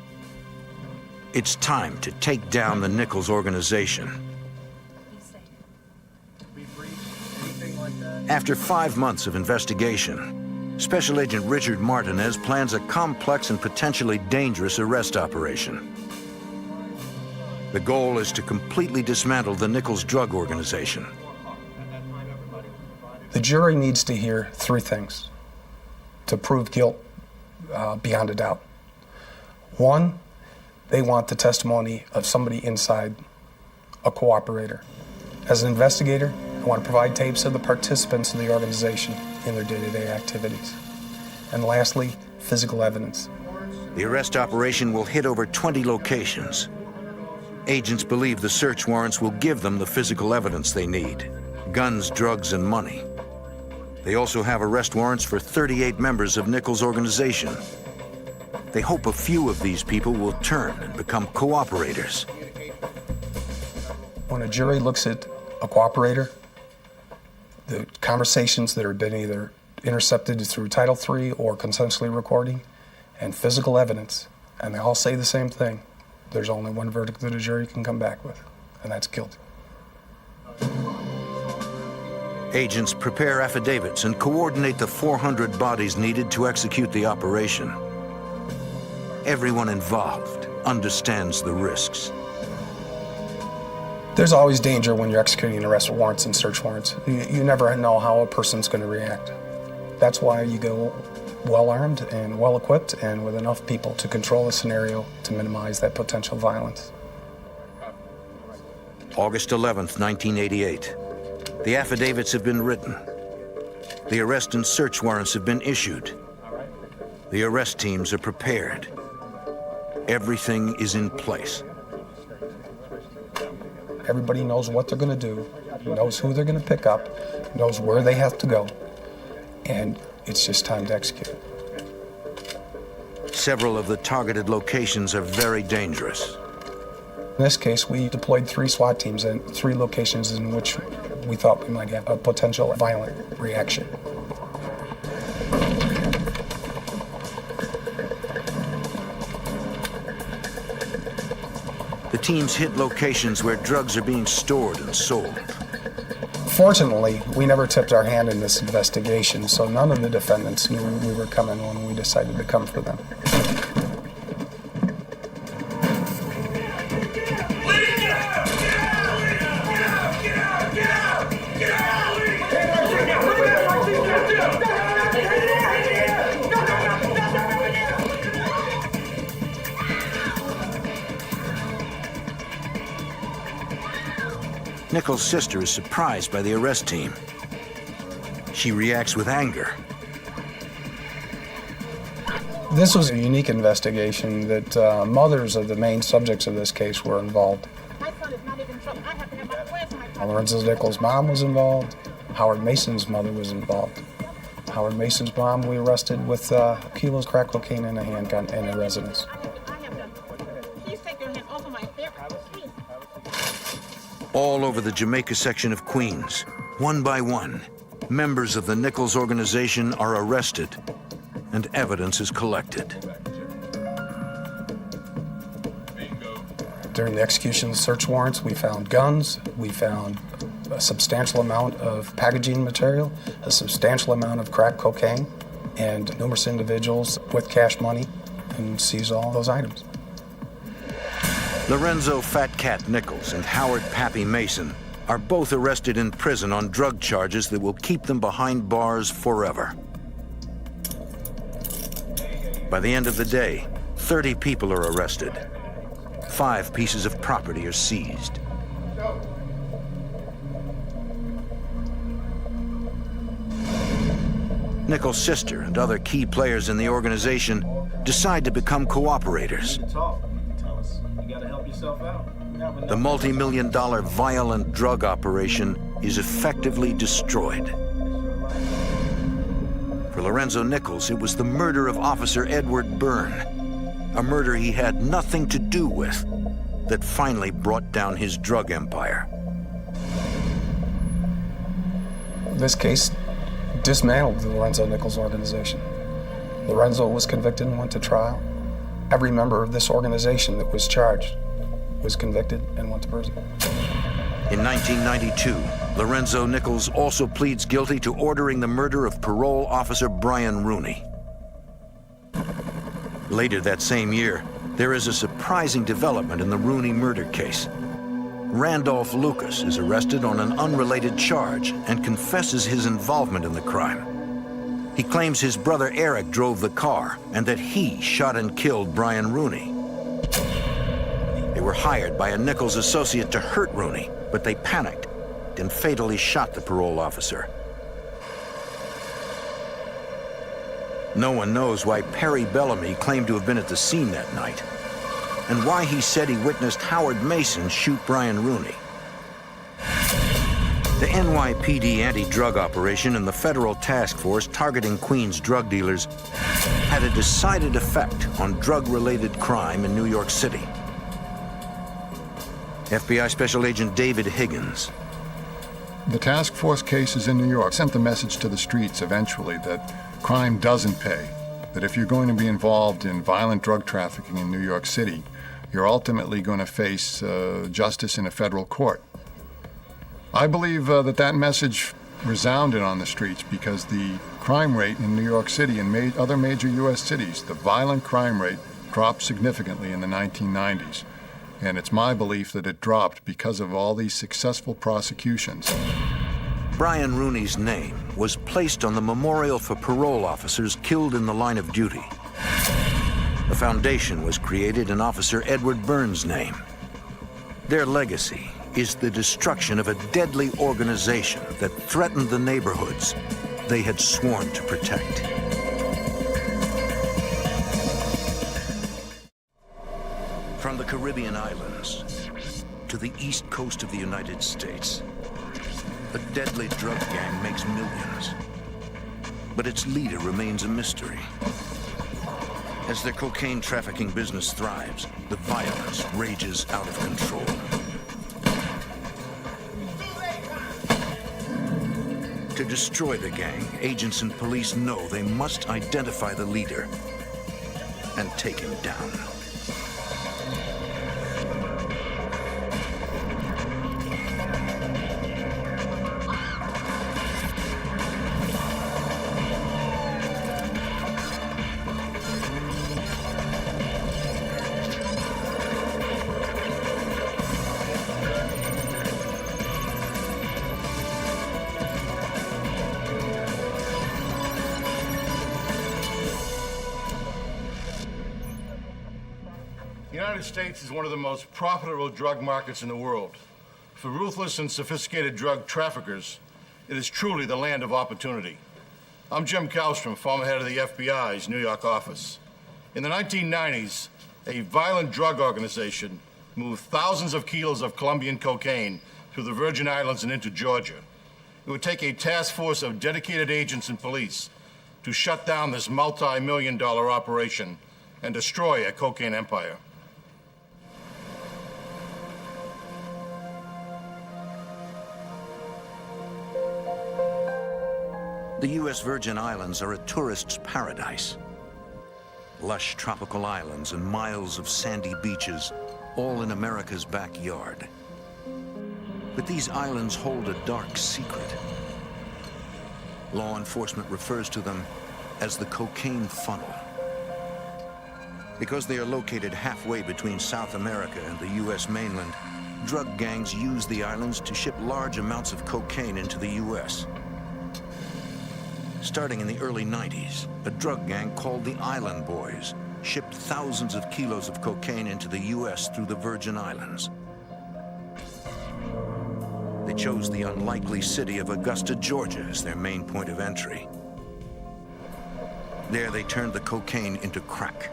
It's time to take down the Nichols organization. After 5 months of investigation, Special Agent Richard Martinez plans a complex and potentially dangerous arrest operation. The goal is to completely dismantle the Nichols drug organization. The jury needs to hear 3 things to prove guilt beyond a doubt. 1, they want the testimony of somebody inside, a cooperator. As an investigator, I want to provide tapes of the participants in the organization in their day-to-day activities. And lastly, physical evidence. The arrest operation will hit over 20 locations. Agents believe the search warrants will give them the physical evidence they need: guns, drugs, and money. They also have arrest warrants for 38 members of Nichols' organization. They hope a few of these people will turn and become cooperators. When a jury looks at a cooperator, the conversations that have been either intercepted through Title III or consensually recording, and physical evidence, and they all say the same thing, there's only one verdict that a jury can come back with, and that's guilty. Agents prepare affidavits and coordinate the 400 bodies needed to execute the operation. Everyone involved understands the risks. There's always danger when you're executing arrest warrants and search warrants. You never know how a person's going to react. That's why you go well-armed and well-equipped and with enough people to control the scenario to minimize that potential violence. August 11th, 1988. The affidavits have been written. The arrest and search warrants have been issued. The arrest teams are prepared. Everything is in place. Everybody knows what they're going to do, knows who they're going to pick up, knows where they have to go, and it's just time to execute. Several of the targeted locations are very dangerous. In this case, we deployed 3 SWAT teams in 3 locations in which we thought we might have a potential violent reaction. The teams hit locations where drugs are being stored and sold. Fortunately, we never tipped our hand in this investigation, so none of the defendants knew we were coming when we decided to come for them. Nichols' sister is surprised by the arrest team. She reacts with anger. This was a unique investigation that mothers of the main subjects of this case were involved. My son is not even in trouble. I have to have my, where's my son? Lorenzo Nichols' mom was involved. Howard Mason's mother was involved. Howard Mason's mom we arrested with kilos crack cocaine and a handgun in a residence. I have done. Please take your hand off of my hair. Please. All over the Jamaica section of Queens, one by one, members of the Nichols organization are arrested and evidence is collected. During the execution of the search warrants, we found guns, we found a substantial amount of packaging material, a substantial amount of crack cocaine, and numerous individuals with cash money, and seized all those items. Lorenzo Fat Cat Nichols and Howard Pappy Mason are both arrested in prison on drug charges that will keep them behind bars forever. By the end of the day, 30 people are arrested. 5 pieces of property are seized. Nichols' sister and other key players in the organization decide to become cooperators. The multi-million-dollar violent drug operation is effectively destroyed. For Lorenzo Nichols, it was the murder of Officer Edward Byrne, a murder he had nothing to do with, that finally brought down his drug empire. This case dismantled the Lorenzo Nichols organization. Lorenzo was convicted and went to trial. Every member of this organization that was charged was convicted and went to prison. In 1992, Lorenzo Nichols also pleads guilty to ordering the murder of parole officer Brian Rooney. Later that same year, there is a surprising development in the Rooney murder case. Randolph Lucas is arrested on an unrelated charge and confesses his involvement in the crime. He claims his brother Eric drove the car and that he shot and killed Brian Rooney. They were hired by a Nichols associate to hurt Rooney, but they panicked and fatally shot the parole officer. No one knows why Perry Bellamy claimed to have been at the scene that night, and why he said he witnessed Howard Mason shoot Brian Rooney. The NYPD anti-drug operation and the federal task force targeting Queens drug dealers had a decided effect on drug-related crime in New York City. FBI Special Agent David Higgins. The task force cases in New York sent the message to the streets eventually that crime doesn't pay, that if you're going to be involved in violent drug trafficking in New York City, you're ultimately going to face justice in a federal court. I believe that message resounded on the streets because the crime rate in New York City and other major U.S. cities, the violent crime rate dropped significantly in the 1990s. And it's my belief that it dropped because of all these successful prosecutions. Brian Rooney's name was placed on the memorial for parole officers killed in the line of duty. A foundation was created in Officer Edward Byrne's name. Their legacy is the destruction of a deadly organization that threatened the neighborhoods they had sworn to protect. From the Caribbean islands to the east coast of the United States, a deadly drug gang makes millions. But its leader remains a mystery. As their cocaine trafficking business thrives, the violence rages out of control. To destroy the gang, agents and police know they must identify the leader and take him down. The United States is one of the most profitable drug markets in the world. For ruthless and sophisticated drug traffickers, it is truly the land of opportunity. I'm Jim Kallstrom, former head of the FBI's New York office. In the 1990s, a violent drug organization moved thousands of kilos of Colombian cocaine through the Virgin Islands and into Georgia. It would take a task force of dedicated agents and police to shut down this multi-million-dollar operation and destroy a cocaine empire. The U.S. Virgin Islands are a tourist's paradise. Lush tropical islands and miles of sandy beaches, all in America's backyard. But these islands hold a dark secret. Law enforcement refers to them as the cocaine funnel. Because they are located halfway between South America and the U.S. mainland, drug gangs use the islands to ship large amounts of cocaine into the U.S. Starting in the early 90s, a drug gang called the Island Boys shipped thousands of kilos of cocaine into the U.S. through the Virgin Islands. They chose the unlikely city of Augusta, Georgia as their main point of entry. There they turned the cocaine into crack.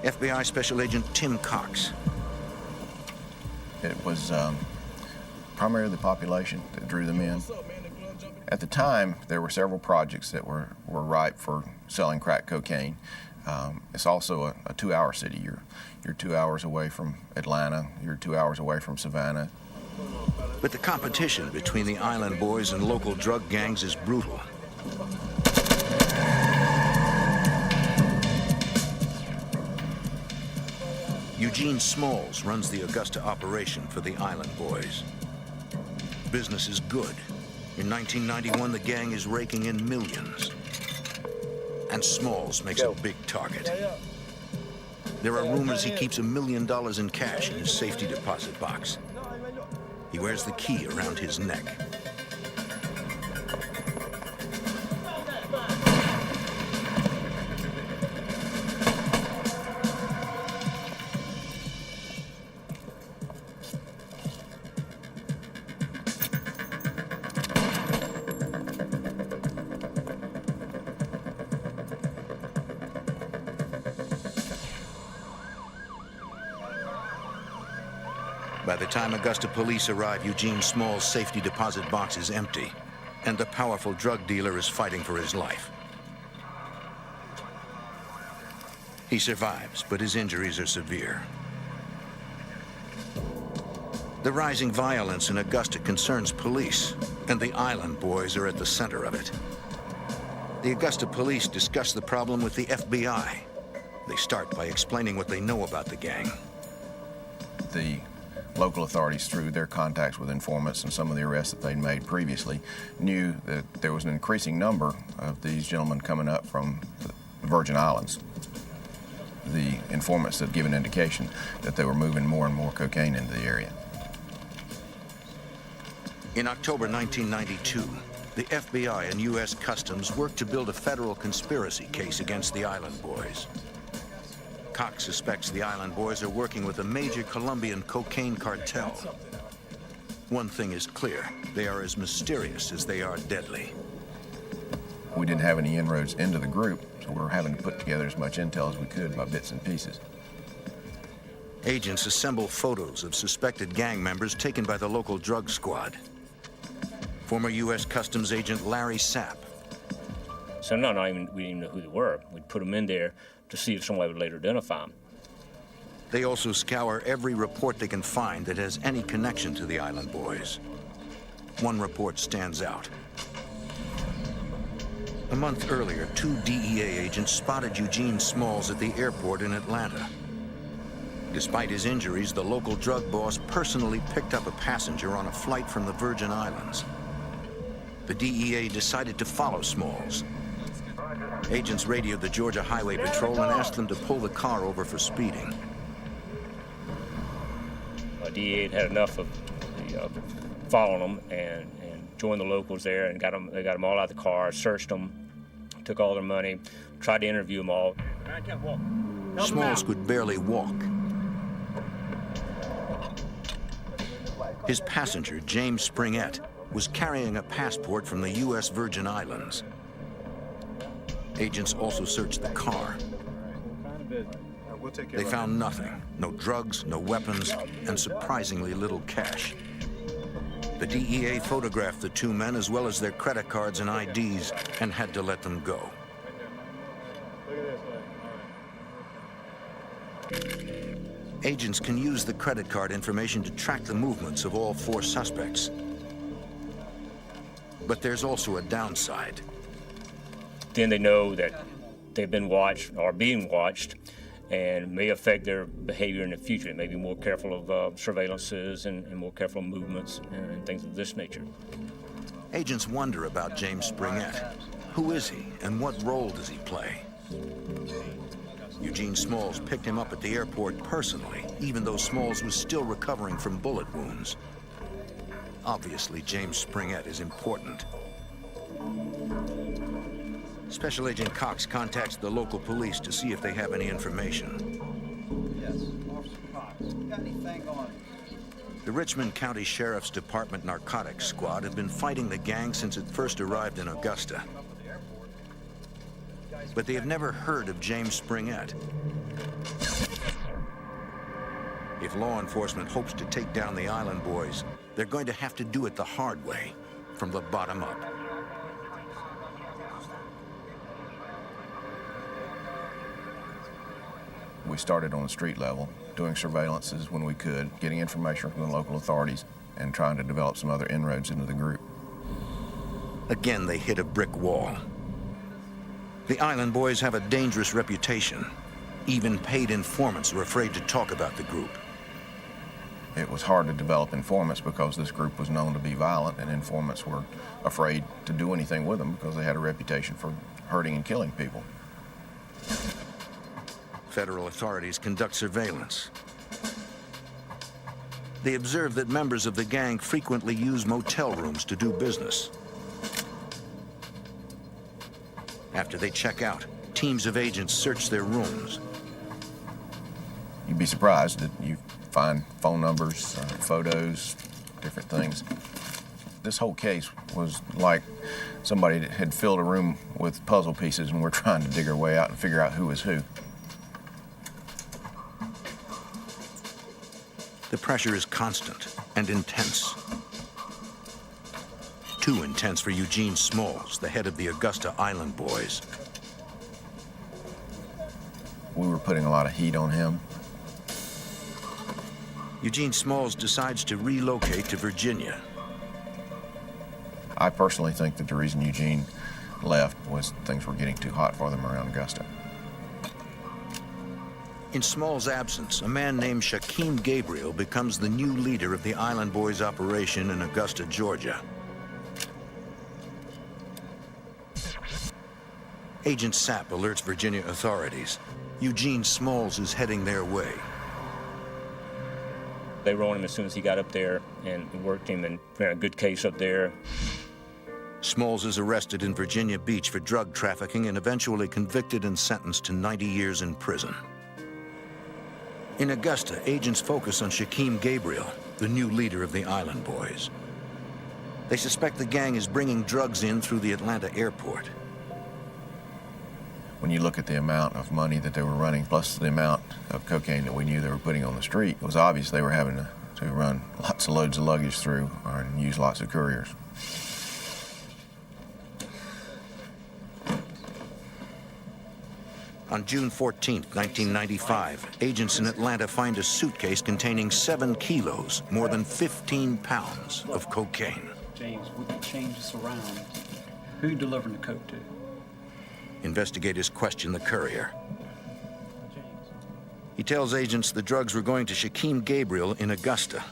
FBI Special Agent Tim Cox. It was primarily the population that drew them in. At the time, there were several projects that were ripe for selling crack cocaine. It's also a 2-hour city. You're 2 hours away from Atlanta. You're 2 hours away from Savannah. But the competition between the Island Boys and local drug gangs is brutal. Eugene Smalls runs the Augusta operation for the Island Boys. Business is good. In 1991, the gang is raking in millions. And Smalls makes a big target. There are rumors he keeps $1 million in cash in his safety deposit box. He wears the key around his neck. By the time Augusta police arrive, Eugene Smalls' safety deposit box is empty, and the powerful drug dealer is fighting for his life. He survives, but his injuries are severe. The rising violence in Augusta concerns police, and the Island Boys are at the center of it. The Augusta police discuss the problem with the FBI. They start by explaining what they know about the gang. The local authorities, through their contacts with informants and some of the arrests that they'd made previously, knew that there was an increasing number of these gentlemen coming up from the Virgin Islands. The informants had given indication that they were moving more and more cocaine into the area. In October 1992, the FBI and U.S. Customs worked to build a federal conspiracy case against the Island Boys. Cox suspects the Island Boys are working with a major Colombian cocaine cartel. One thing is clear, they are as mysterious as they are deadly. We didn't have any inroads into the group, so we were having to put together as much intel as we could by bits and pieces. Agents assemble photos of suspected gang members taken by the local drug squad. Former U.S. Customs agent Larry Sapp. So we didn't even know who they were. We'd put them in there to see if somebody would later identify them. They also scour every report they can find that has any connection to the Island Boys. One report stands out. A month earlier, 2 DEA agents spotted Eugene Smalls at the airport in Atlanta. Despite his injuries, the local drug boss personally picked up a passenger on a flight from the Virgin Islands. The DEA decided to follow Smalls. Agents radioed the Georgia Highway Patrol and asked them to pull the car over for speeding. DEA had enough of following them and joined the locals there and they got them all out of the car, searched them, took all their money, tried to interview them all. Smalls could barely walk. His passenger, James Springett, was carrying a passport from the U.S. Virgin Islands. Agents also searched the car. They found nothing. No drugs, no weapons, and surprisingly little cash. The DEA photographed the two men as well as their credit cards and IDs and had to let them go. Agents can use the credit card information to track the movements of all four suspects. But there's also a downside. Then they know that they've been watched or being watched and may affect their behavior in the future. They may be more careful of surveillances and more careful of movements and things of this nature. Agents wonder about James Springett. Who is he and what role does he play? Eugene Smalls picked him up at the airport personally, even though Smalls was still recovering from bullet wounds. Obviously, James Springett is important. Special Agent Cox contacts the local police to see if they have any information. Yes, Officer Cox. Got anything on? The Richmond County Sheriff's Department Narcotics Squad have been fighting the gang since it first arrived in Augusta. But they have never heard of James Springett. If law enforcement hopes to take down the Island Boys, they're going to have to do it the hard way, from the bottom up. We started on the street level, doing surveillances when we could, getting information from the local authorities, and trying to develop some other inroads into the group. Again, they hit a brick wall. The Island Boys have a dangerous reputation. Even paid informants are afraid to talk about the group. It was hard to develop informants because this group was known to be violent, and informants were afraid to do anything with them because they had a reputation for hurting and killing people. Federal authorities conduct surveillance. They observe that members of the gang frequently use motel rooms to do business. After they check out, teams of agents search their rooms. You'd be surprised that you find phone numbers, photos, different things. This whole case was like somebody that had filled a room with puzzle pieces and we're trying to dig our way out and figure out who was who. The pressure is constant and intense. Too intense for Eugene Smalls, the head of the Augusta Island Boys. We were putting a lot of heat on him. Eugene Smalls decides to relocate to Virginia. I personally think that the reason Eugene left was things were getting too hot for them around Augusta. In Smalls' absence, a man named Shaquem Gabriel becomes the new leader of the Island Boys operation in Augusta, Georgia. Agent Sapp alerts Virginia authorities. Eugene Smalls is heading their way. They were on him as soon as he got up there and worked him and ran a good case up there. Smalls is arrested in Virginia Beach for drug trafficking and eventually convicted and sentenced to 90 years in prison. In Augusta, agents focus on Shaquem Gabriel, the new leader of the Island Boys. They suspect the gang is bringing drugs in through the Atlanta airport. When you look at the amount of money that they were running, plus the amount of cocaine that we knew they were putting on the street, it was obvious they were having to run lots of loads of luggage through and use lots of couriers. On June 14, 1995, agents in Atlanta find a suitcase containing 7 kilos, more than 15 pounds of cocaine. James, we can change this around. Who are you delivering the coke to? Investigators question the courier. He tells agents the drugs were going to Shaquem Gabriel in Augusta.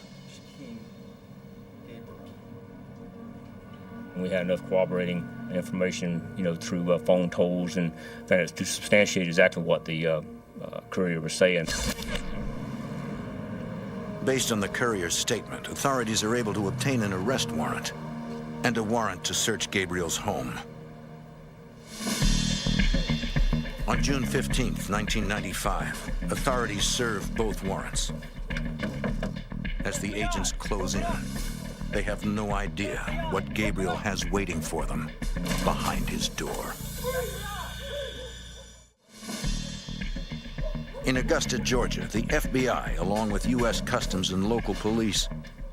We had enough corroborating information, through phone tolls and things to substantiate exactly what the courier was saying. Based on the courier's statement, authorities are able to obtain an arrest warrant and a warrant to search Gabriel's home. On June 15, 1995, authorities serve both warrants. As the agents close in, they have no idea what Gabriel has waiting for them behind his door. In Augusta, Georgia, the FBI, along with U.S. Customs and local police,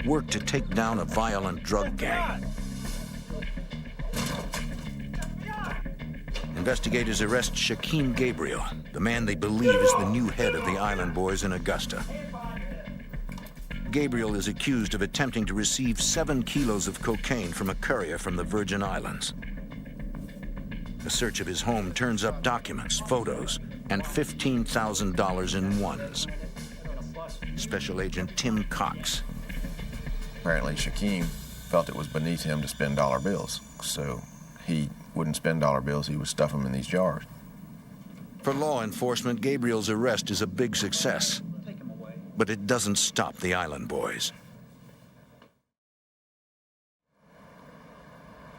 work to take down a violent drug gang. Investigators arrest Shaquem Gabriel, the man they believe is the new head of the Island Boys in Augusta. Gabriel is accused of attempting to receive 7 kilos of cocaine from a courier from the Virgin Islands. A search of his home turns up documents, photos, and $15,000 in ones. Special Agent Tim Cox. Apparently, Shaquem felt it was beneath him to spend dollar bills, so he wouldn't spend dollar bills, he would stuff them in these jars. For law enforcement, Gabriel's arrest is a big success, but it doesn't stop the Island Boys.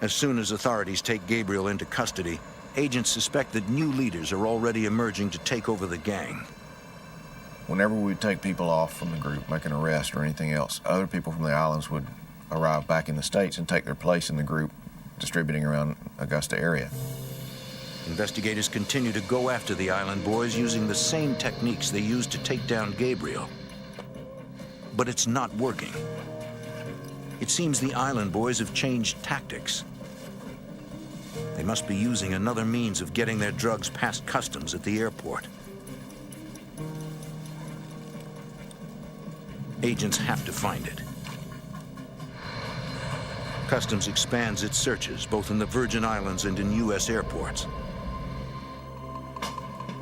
As soon as authorities take Gabriel into custody, agents suspect that new leaders are already emerging to take over the gang. Whenever we would take people off from the group, make an arrest or anything else, other people from the islands would arrive back in the States and take their place in the group, distributing around Augusta area. Investigators continue to go after the Island Boys using the same techniques they used to take down Gabriel. But it's not working. It seems the Island Boys have changed tactics. They must be using another means of getting their drugs past customs at the airport. Agents have to find it. Customs expands its searches, both in the Virgin Islands and in U.S. airports.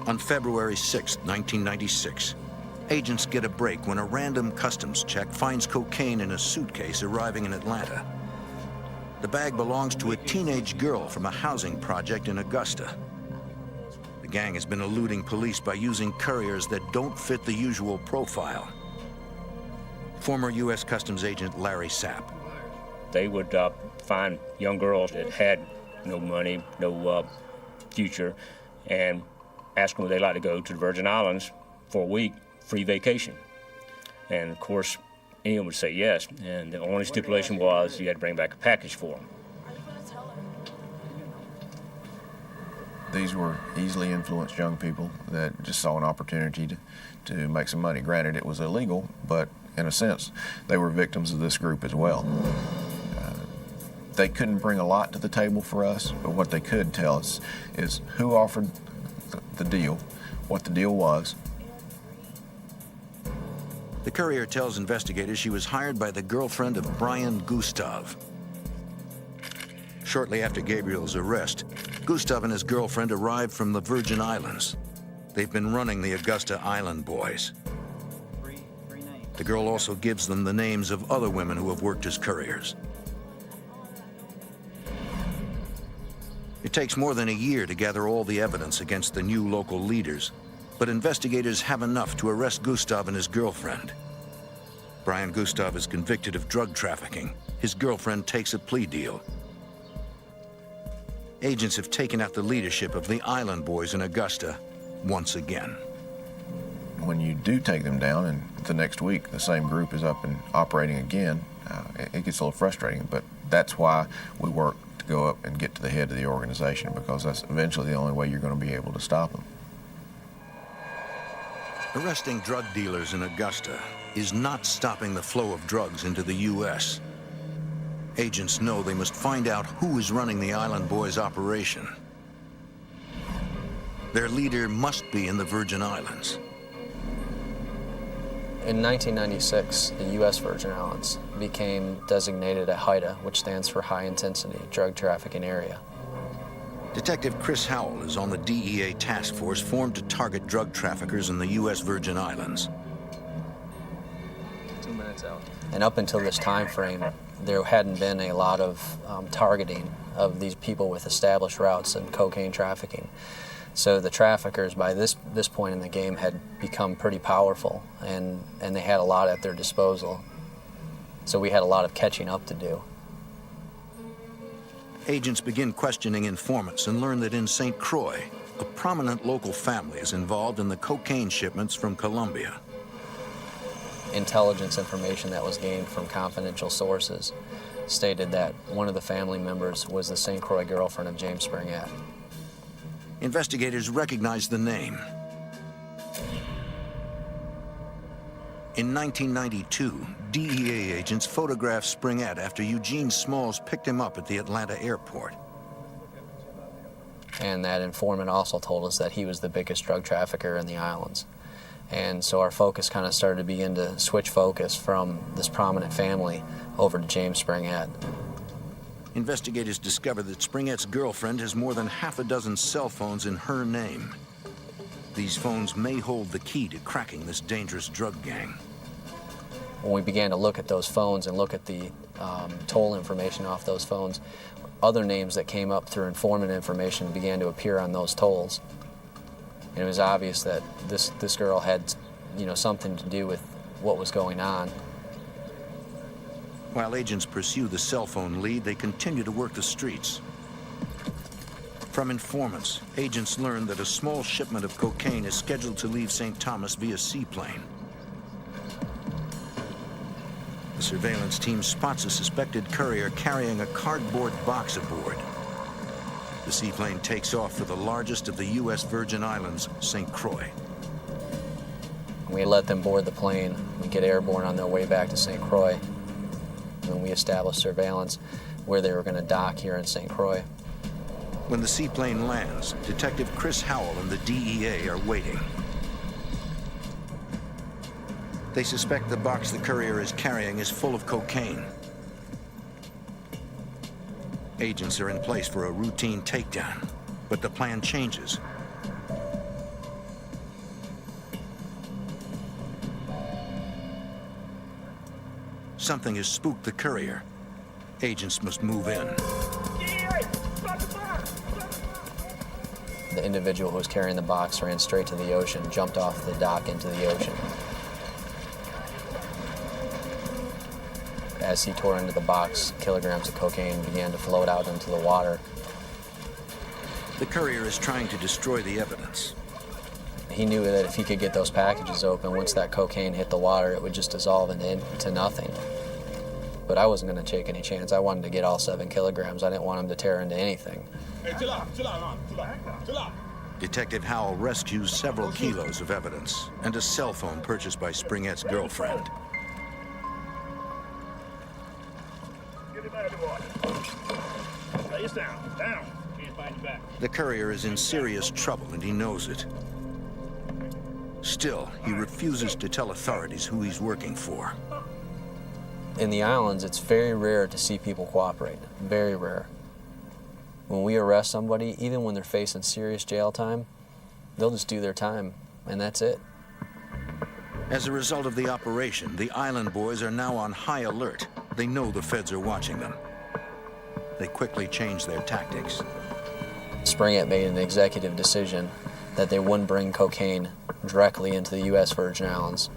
On February 6, 1996, agents get a break when a random customs check finds cocaine in a suitcase arriving in Atlanta. The bag belongs to a teenage girl from a housing project in Augusta. The gang has been eluding police by using couriers that don't fit the usual profile. Former U.S. Customs agent Larry Sapp. They would find young girls that had no money, no future, and ask them would they like to go to the Virgin Islands for a week, free vacation. And of course, anyone would say yes, and the only stipulation was you had to bring back a package for them. These were easily influenced young people that just saw an opportunity to make some money. Granted, it was illegal, but in a sense, they were victims of this group as well. They couldn't bring a lot to the table for us, but what they could tell us is who offered the deal, what the deal was. The courier tells investigators she was hired by the girlfriend of Brian Gustav. Shortly after Gabriel's arrest, Gustav and his girlfriend arrived from the Virgin Islands. They've been running the Augusta Island Boys. The girl also gives them the names of other women who have worked as couriers. It takes more than a year to gather all the evidence against the new local leaders, but investigators have enough to arrest Gustav and his girlfriend. Brian Gustav is convicted of drug trafficking. His girlfriend takes a plea deal. Agents have taken out the leadership of the Island Boys in Augusta once again. When you do take them down and the next week the same group is up and operating again, it gets a little frustrating, but that's why we work to go up and get to the head of the organization, because that's eventually the only way you're going to be able to stop them. Arresting drug dealers in Augusta is not stopping the flow of drugs into the U.S. Agents know they must find out who is running the Island Boys operation. Their leader must be in the Virgin Islands. In 1996, the U.S. Virgin Islands became designated a HIDTA, which stands for High Intensity Drug Trafficking Area. Detective Chris Howell is on the DEA task force formed to target drug traffickers in the U.S. Virgin Islands. 2 minutes out. And up until this time frame, there hadn't been a lot of targeting of these people with established routes in cocaine trafficking. So the traffickers, by this point in the game, had become pretty powerful, and they had a lot at their disposal. So we had a lot of catching up to do. Agents begin questioning informants and learn that in St. Croix, a prominent local family is involved in the cocaine shipments from Colombia. intelligence information that was gained from confidential sources stated that one of the family members was the St. Croix girlfriend of James Springett. Investigators recognized the name. In 1992, DEA agents photographed Springett after Eugene Smalls picked him up at the Atlanta airport. And that informant also told us that he was the biggest drug trafficker in the islands. And so our focus kind of started to begin to switch focus from this prominent family over to James Springett. Investigators discovered that Springett's girlfriend has more than half a dozen cell phones in her name. These phones may hold the key to cracking this dangerous drug gang. When we began to look at those phones and look at the toll information off those phones, other names that came up through informant information began to appear on those tolls. And it was obvious that this girl had, something to do with what was going on. While agents pursue the cell phone lead, they continue to work the streets. From informants, agents learned that a small shipment of cocaine is scheduled to leave St. Thomas via seaplane. The surveillance team spots a suspected courier carrying a cardboard box aboard. The seaplane takes off for the largest of the U.S. Virgin Islands, St. Croix. We let them board the plane. We get airborne on their way back to St. Croix. And we established surveillance where they were going to dock here in St. Croix. When the seaplane lands, Detective Chris Howell and the DEA are waiting. They suspect the box the courier is carrying is full of cocaine. Agents are in place for a routine takedown, but the plan changes. Something has spooked the courier. Agents must move in. The individual who was carrying the box ran straight to the ocean, jumped off the dock into the ocean. As he tore into the box, kilograms of cocaine began to float out into the water. The courier is trying to destroy the evidence. He knew that if he could get those packages open, once that cocaine hit the water, it would just dissolve into nothing. But I wasn't going to take any chance. I wanted to get all 7 kilograms. I didn't want him to tear into anything. Hey, chill out. Detective Howell rescues several kilos of evidence and a cell phone purchased by Springett's girlfriend. Down. The courier is in serious trouble and he knows it. Still, he refuses to tell authorities who he's working for. In the islands, it's very rare to see people cooperate. Very rare. When we arrest somebody, even when they're facing serious jail time, they'll just do their time, and that's it. As a result of the operation, the island boys are now on high alert. They know the feds are watching them. They quickly change their tactics. Springett made an executive decision that they wouldn't bring cocaine directly into the U.S. Virgin Islands.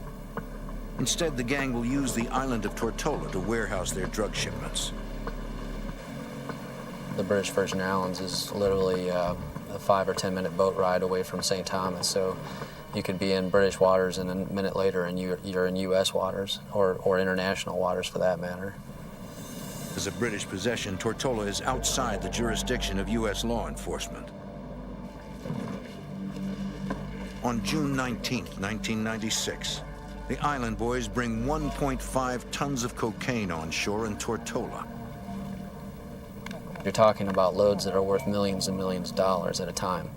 Instead, the gang will use the island of Tortola to warehouse their drug shipments. The British Virgin Islands is literally a 5 or 10 minute boat ride away from St. Thomas, so you could be in British waters and a minute later and you're in U.S. waters, or international waters for that matter. As a British possession, Tortola is outside the jurisdiction of U.S. law enforcement. On June 19, 1996, the island boys bring 1.5 tons of cocaine on shore in Tortola. You're talking about loads that are worth millions and millions of dollars at a time.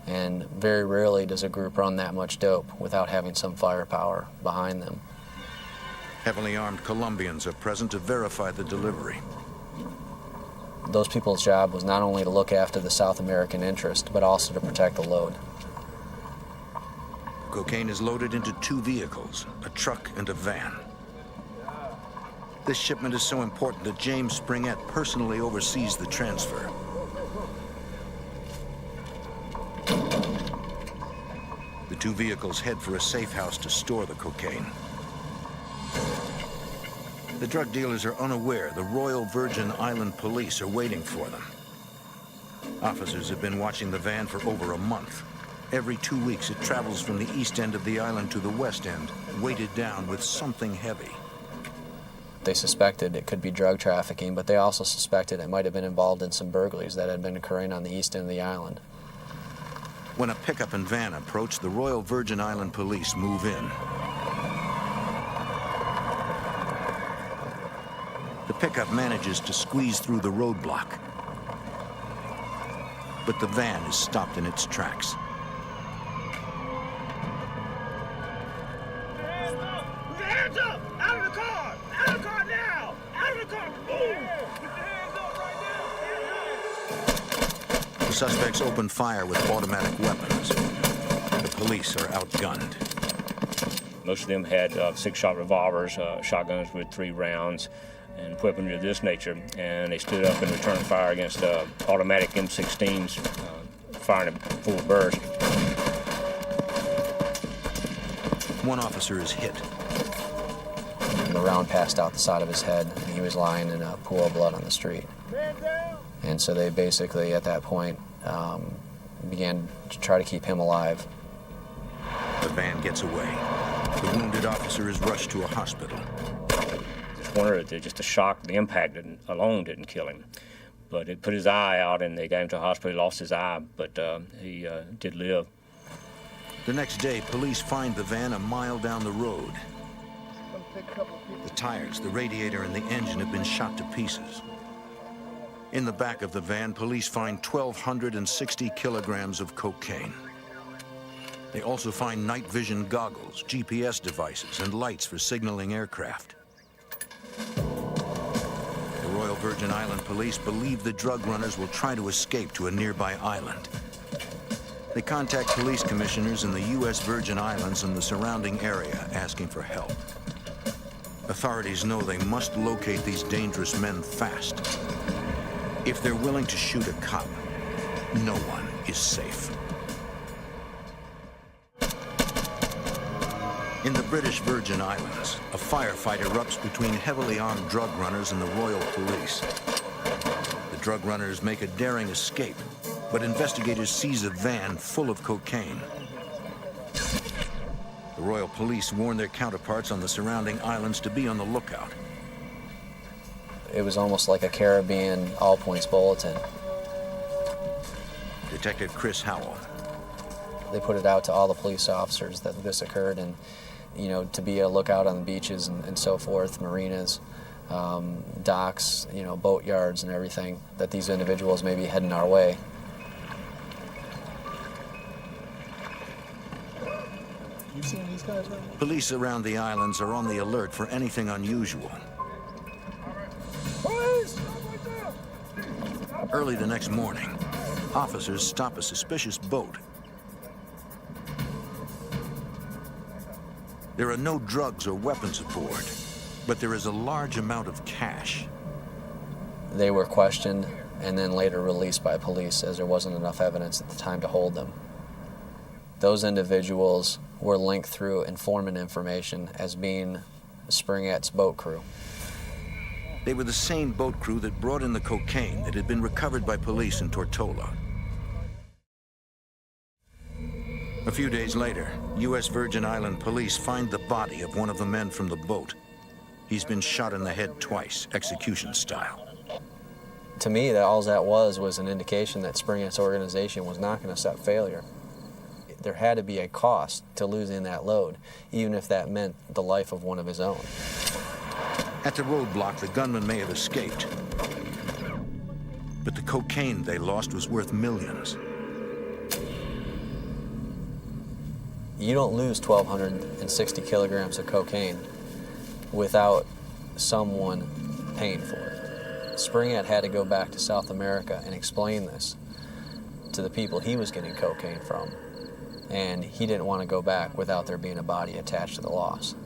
And very rarely does a group run that much dope without having some firepower behind them. Heavily armed Colombians are present to verify the delivery. Those people's job was not only to look after the South American interest, but also to protect the load. Cocaine is loaded into 2 vehicles, a truck and a van. This shipment is so important that James Springett personally oversees the transfer. The 2 vehicles head for a safe house to store the cocaine. The drug dealers are unaware the Royal Virgin Island police are waiting for them. Officers have been watching the van for over a month. Every 2 weeks, it travels from the east end of the island to the west end, weighted down with something heavy. They suspected it could be drug trafficking, but they also suspected it might have been involved in some burglaries that had been occurring on the east end of the island. When a pickup and van approach, the Royal Virgin Island Police move in. The pickup manages to squeeze through the roadblock, but the van is stopped in its tracks. Hands up! Out of the car! Out of the car now! Out of the car! Move! Put your hands up right now! The suspects open fire with automatic weapons. The police are outgunned. Most of them had 6-shot revolvers, shotguns with 3 rounds, and weaponry of this nature. And they stood up and returned fire against automatic M16s, firing at full burst. One officer is hit. The round passed out the side of his head, and he was lying in a pool of blood on the street. And so they basically, at that point, began to try to keep him alive. The van gets away. The wounded officer is rushed to a hospital. Just wondered that just the shock, the impact alone didn't kill him. But it put his eye out, and they got him to the hospital. He lost his eye, but he did live. The next day, police find the van a mile down the road. The tires, the radiator, and the engine have been shot to pieces. In the back of the van, police find 1,260 kilograms of cocaine. They also find night vision goggles, GPS devices, and lights for signaling aircraft. The Royal Virgin Island Police believe the drug runners will try to escape to a nearby island. They contact police commissioners in the U.S. Virgin Islands and the surrounding area asking for help. Authorities know they must locate these dangerous men fast. If they're willing to shoot a cop, no one is safe. In the British Virgin Islands, a firefight erupts between heavily armed drug runners and the Royal Police. The drug runners make a daring escape, but investigators seize a van full of cocaine. The Royal Police warn their counterparts on the surrounding islands to be on the lookout. It was almost like a Caribbean all-points bulletin. Detective Chris Howell. They put it out to all the police officers that this occurred, and to be a lookout on the beaches and so forth, marinas, docks, boat yards and everything, that these individuals may be heading our way. You seen these guys right now? Police around the islands are on the alert for anything unusual. Early the next morning, officers stop a suspicious boat. There are no drugs or weapons aboard, but there is a large amount of cash. They were questioned and then later released by police, as there wasn't enough evidence at the time to hold them. Those individuals were linked through informant information as being Springett's boat crew. They were the same boat crew that brought in the cocaine that had been recovered by police in Tortola. A few days later, U.S. Virgin Island police find the body of one of the men from the boat. He's been shot in the head twice, execution style. To me, all that was an indication that Springett's organization was not going to accept failure. There had to be a cost to losing that load, even if that meant the life of one of his own. At the roadblock, the gunman may have escaped. But the cocaine they lost was worth millions. You don't lose 1,260 kilograms of cocaine without someone paying for it. Springett had to go back to South America and explain this to the people he was getting cocaine from. And he didn't want to go back without there being a body attached to the loss.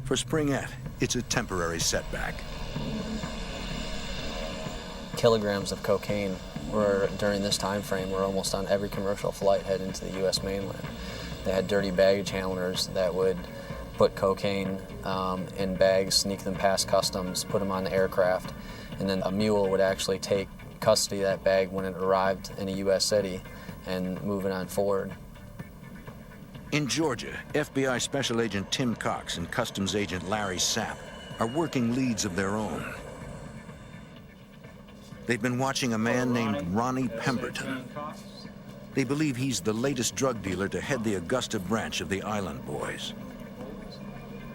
For Springett, it's a temporary setback. Kilograms of cocaine during this time frame were almost on every commercial flight heading to the U.S. mainland. They had dirty baggage handlers that would put cocaine in bags, sneak them past customs, put them on the aircraft, and then a mule would actually take custody of that bag when it arrived in a U.S. city and moving on forward. In Georgia, FBI Special Agent Tim Cox and Customs Agent Larry Sapp are working leads of their own. They've been watching a man named Ronnie Pemberton. They believe he's the latest drug dealer to head the Augusta branch of the Island Boys.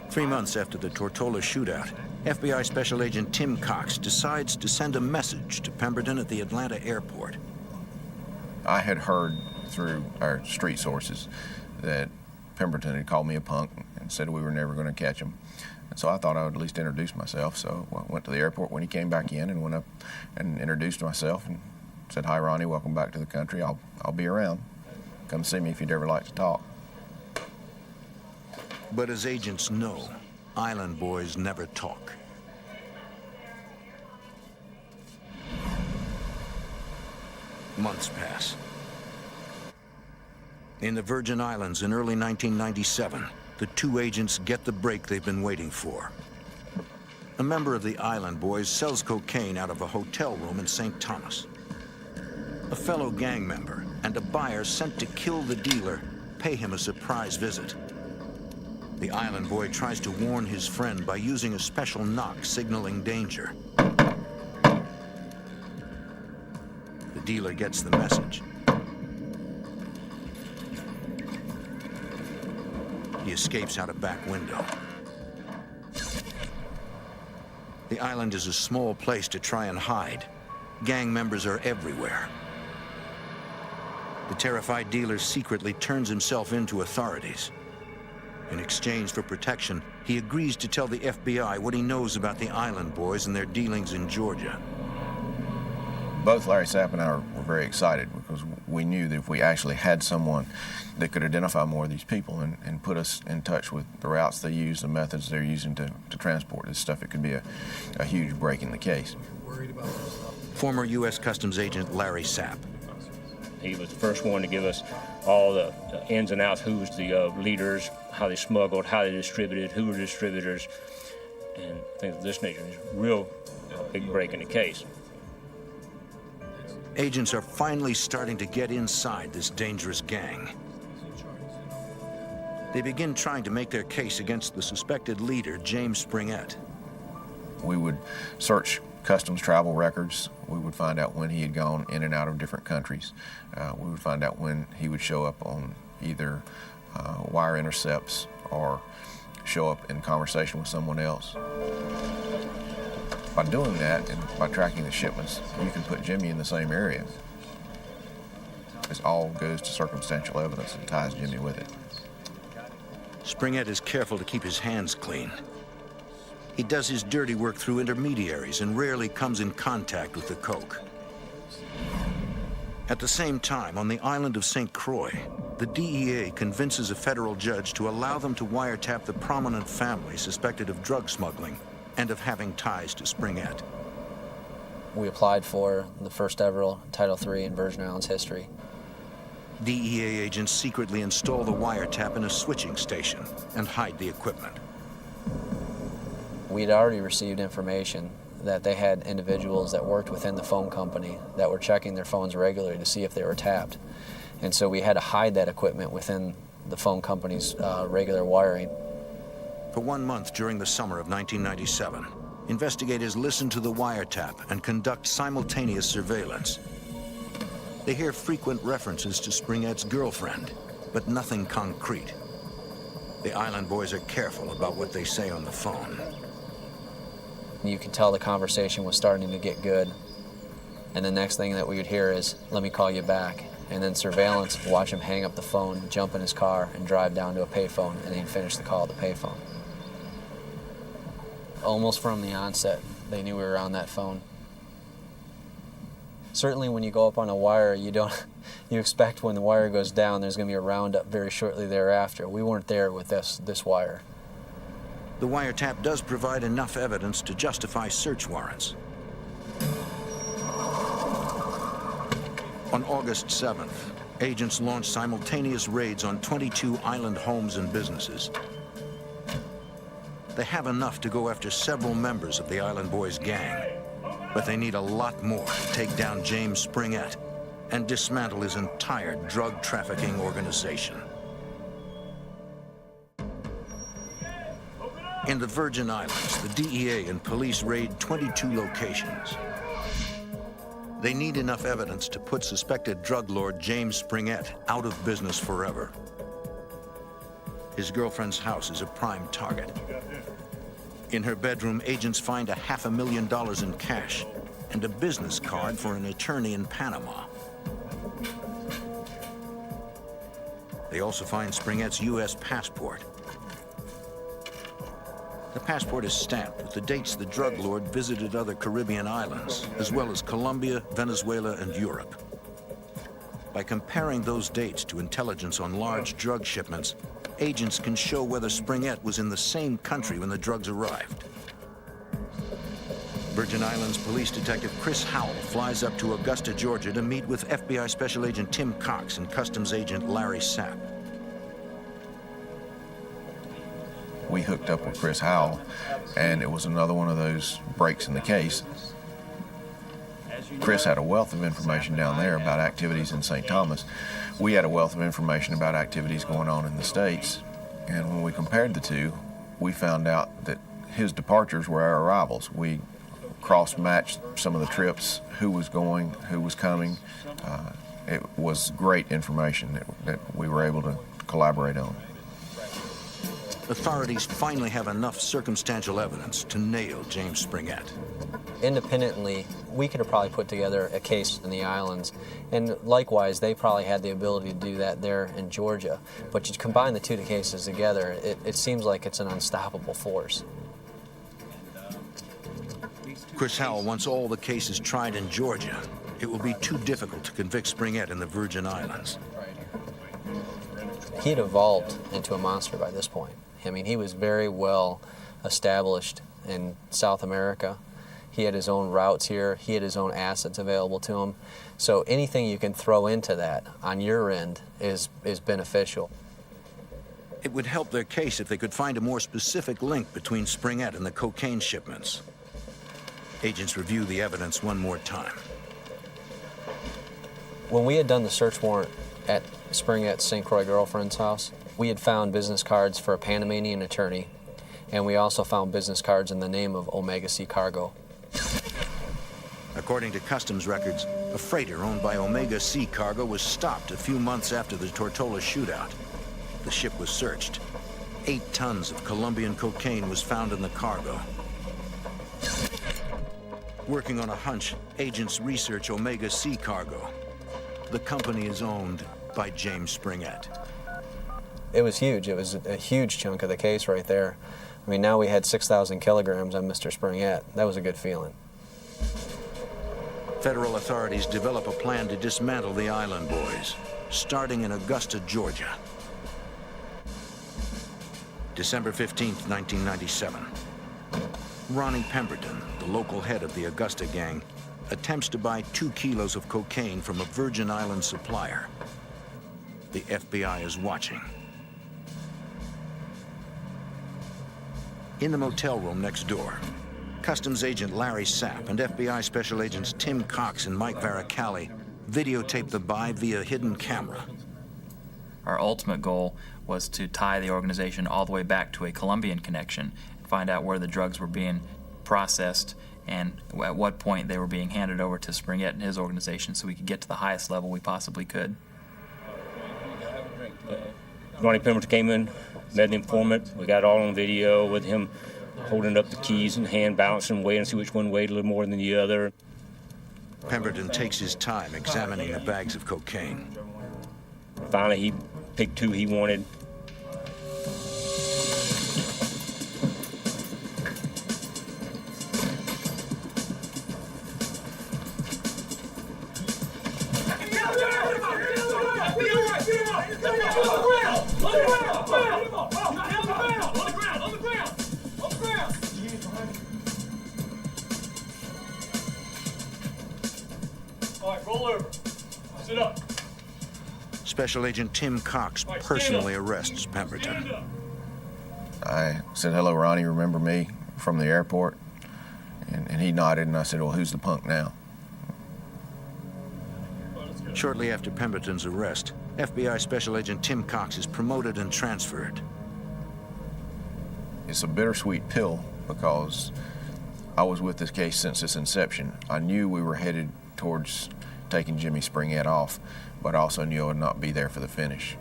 3 months after the Tortola shootout, FBI Special Agent Tim Cox decides to send a message to Pemberton at the Atlanta airport. I had heard through our street sources that Pemberton had called me a punk and said we were never going to catch him. And so I thought I would at least introduce myself. So I went to the airport when he came back in and went up and introduced myself and said, "Hi, Ronnie, welcome back to the country. I'll be around. Come see me if you'd ever like to talk." But as agents know, Island Boys never talk. Months pass. In the Virgin Islands in early 1997, the two agents get the break they've been waiting for. A member of the Island Boys sells cocaine out of a hotel room in St. Thomas. A fellow gang member and a buyer sent to kill the dealer pay him a surprise visit. The Island Boy tries to warn his friend by using a special knock signaling danger. The dealer gets the message. He escapes out a back window. The island is a small place to try and hide. Gang members are everywhere. The terrified dealer secretly turns himself in to authorities. In exchange for protection, he agrees to tell the FBI what he knows about the Island Boys and their dealings in Georgia. Both Larry Sapp and I were very excited because we knew that if we actually had someone that could identify more of these people and put us in touch with the routes they use, the methods they're using to transport this stuff, it could be a huge break in the case. Former U.S. Customs Agent Larry Sapp. He was the first one to give us all the ins and outs, who was the leaders, how they smuggled, how they distributed, who were distributors, and things of this nature. It's a real big break in the case. Agents are finally starting to get inside this dangerous gang. They begin trying to make their case against the suspected leader, James Springett. We would search customs travel records. We would find out when he had gone in and out of different countries. We would find out when he would show up on either wire intercepts or show up in conversation with someone else. By doing that and by tracking the shipments, you can put Jimmy in the same area. This all goes to circumstantial evidence and ties Jimmy with it. Springett is careful to keep his hands clean. He does his dirty work through intermediaries and rarely comes in contact with the coke. At the same time, on the island of St. Croix, the DEA convinces a federal judge to allow them to wiretap the prominent family suspected of drug smuggling and of having ties to Springett. We applied for the first ever Title III in Virgin Islands history. DEA agents secretly install the wiretap in a switching station and hide the equipment. We'd already received information that they had individuals that worked within the phone company that were checking their phones regularly to see if they were tapped. And so we had to hide that equipment within the phone company's regular wiring. For 1 month during the summer of 1997, investigators listen to the wiretap and conduct simultaneous surveillance. They hear frequent references to Springett's girlfriend, but nothing concrete. The Island Boys are careful about what they say on the phone. You could tell the conversation was starting to get good. And the next thing that we would hear is, "Let me call you back." And then surveillance, watch him hang up the phone, jump in his car, and drive down to a payphone, and he'd finish the call at the payphone. Almost from the onset, they knew we were on that phone. Certainly when you go up on a wire, you expect when the wire goes down, there's going to be a roundup very shortly thereafter. We weren't there with this wire. The wiretap does provide enough evidence to justify search warrants. On August 7th, agents launched simultaneous raids on 22 island homes and businesses. They have enough to go after several members of the Island Boys gang. But they need a lot more to take down James Springett and dismantle his entire drug trafficking organization. In the Virgin Islands, the DEA and police raid 22 locations. They need enough evidence to put suspected drug lord James Springett out of business forever. His girlfriend's house is a prime target. In her bedroom, agents find $500,000 in cash and a business card for an attorney in Panama. They also find Springett's U.S. passport. The passport is stamped with the dates the drug lord visited other Caribbean islands, as well as Colombia, Venezuela, and Europe. By comparing those dates to intelligence on large drug shipments, agents can show whether Springett was in the same country when the drugs arrived. Virgin Islands Police Detective Chris Howell flies up to Augusta, Georgia to meet with FBI Special Agent Tim Cox and Customs Agent Larry Sapp. We hooked up with Chris Howell, and it was another one of those breaks in the case. Chris had a wealth of information down there about activities in St. Thomas. We had a wealth of information about activities going on in the States. And when we compared the two, we found out that his departures were our arrivals. We cross-matched some of the trips, who was going, who was coming. It was great information that we were able to collaborate on. Authorities finally have enough circumstantial evidence to nail James Springett. Independently, we could have probably put together a case in the islands, and likewise, they probably had the ability to do that there in Georgia. But you combine the two cases together, it seems like it's an unstoppable force. Chris Howell wants all the cases tried in Georgia. It will be too difficult to convict Springett in the Virgin Islands. He had evolved into a monster by this point. I mean, he was very well established in South America. He had his own routes here. He had his own assets available to him. So anything you can throw into that on your end is beneficial. It would help their case if they could find a more specific link between Springett and the cocaine shipments. Agents review the evidence one more time. When we had done the search warrant at Springett's St. Croix girlfriend's house, we had found business cards for a Panamanian attorney, and we also found business cards in the name of Omega Sea Cargo. According to customs records, a freighter owned by Omega Sea Cargo was stopped a few months after the Tortola shootout. The ship was searched. 8 tons of Colombian cocaine was found in the cargo. Working on a hunch, agents research Omega Sea Cargo. The company is owned by James Springett. It was huge. It was a huge chunk of the case right there. I mean, now we had 6,000 kilograms on Mr. Springett. That was a good feeling. Federal authorities develop a plan to dismantle the Island Boys, starting in Augusta, Georgia. December 15th, 1997. Ronnie Pemberton, the local head of the Augusta gang, attempts to buy 2 kilos of cocaine from a Virgin Islands supplier. The FBI is watching. In the motel room next door, Customs Agent Larry Sapp and FBI Special Agents Tim Cox and Mike Varicalli videotape the buy via hidden camera. Our ultimate goal was to tie the organization all the way back to a Colombian connection and find out where the drugs were being processed and at what point they were being handed over to Springett and his organization so we could get to the highest level we possibly could. Ronnie Pemberton came in, met the informant. We got it all on video with him holding up the keys and hand balancing, waiting to see which one weighed a little more than the other. Pemberton takes his time examining the bags of cocaine. Finally, he picked 2 he wanted. All right, roll over. Sit up. Special Agent Tim Cox personally arrests Pemberton. I said, "Hello, Ronnie, remember me from the airport?" And he nodded, and I said, well, who's the punk now? Shortly after Pemberton's arrest, FBI Special Agent Tim Cox is promoted and transferred. It's a bittersweet pill because I was with this case since its inception. I knew we were headed towards taking Jimmy Springett off, but I also knew I would not be there for the finish.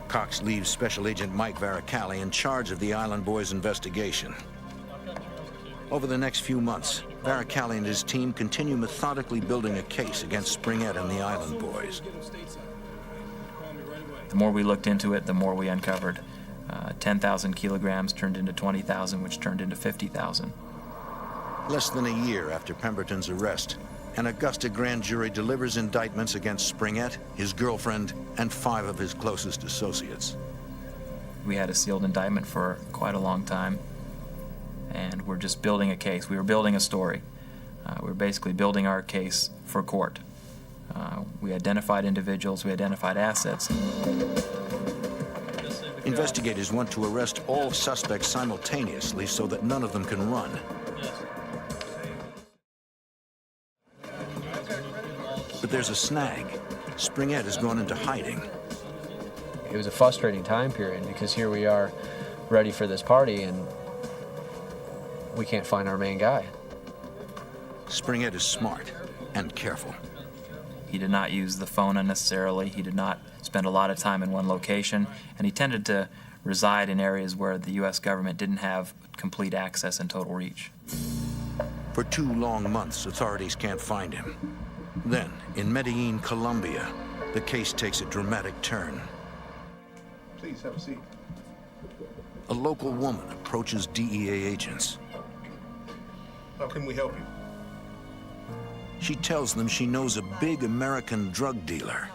Cox leaves Special Agent Mike Varicalli in charge of the Island Boys investigation. Over the next few months, Varicalli and his team continue methodically building a case against Springett and the Island Boys. The more we looked into it, the more we uncovered. 10,000 kilograms turned into 20,000, which turned into 50,000. Less than a year after Pemberton's arrest, an Augusta grand jury delivers indictments against Springett, his girlfriend, and 5 of his closest associates. We had a sealed indictment for quite a long time, and we're just building a case. We were building a story. We were basically building our case for court. We identified individuals, we identified assets. Investigators want to arrest all suspects simultaneously so that none of them can run. But there's a snag. Springett has gone into hiding. It was a frustrating time period because here we are ready for this party and we can't find our main guy. Springett is smart and careful. He did not use the phone unnecessarily. He did not spend a lot of time in one location, and he tended to reside in areas where the U.S. government didn't have complete access and total reach. For 2 long months, authorities can't find him. Then, in Medellin, Colombia, the case takes a dramatic turn. Please have a seat. A local woman approaches DEA agents. How can we help you? She tells them she knows a big American drug dealer.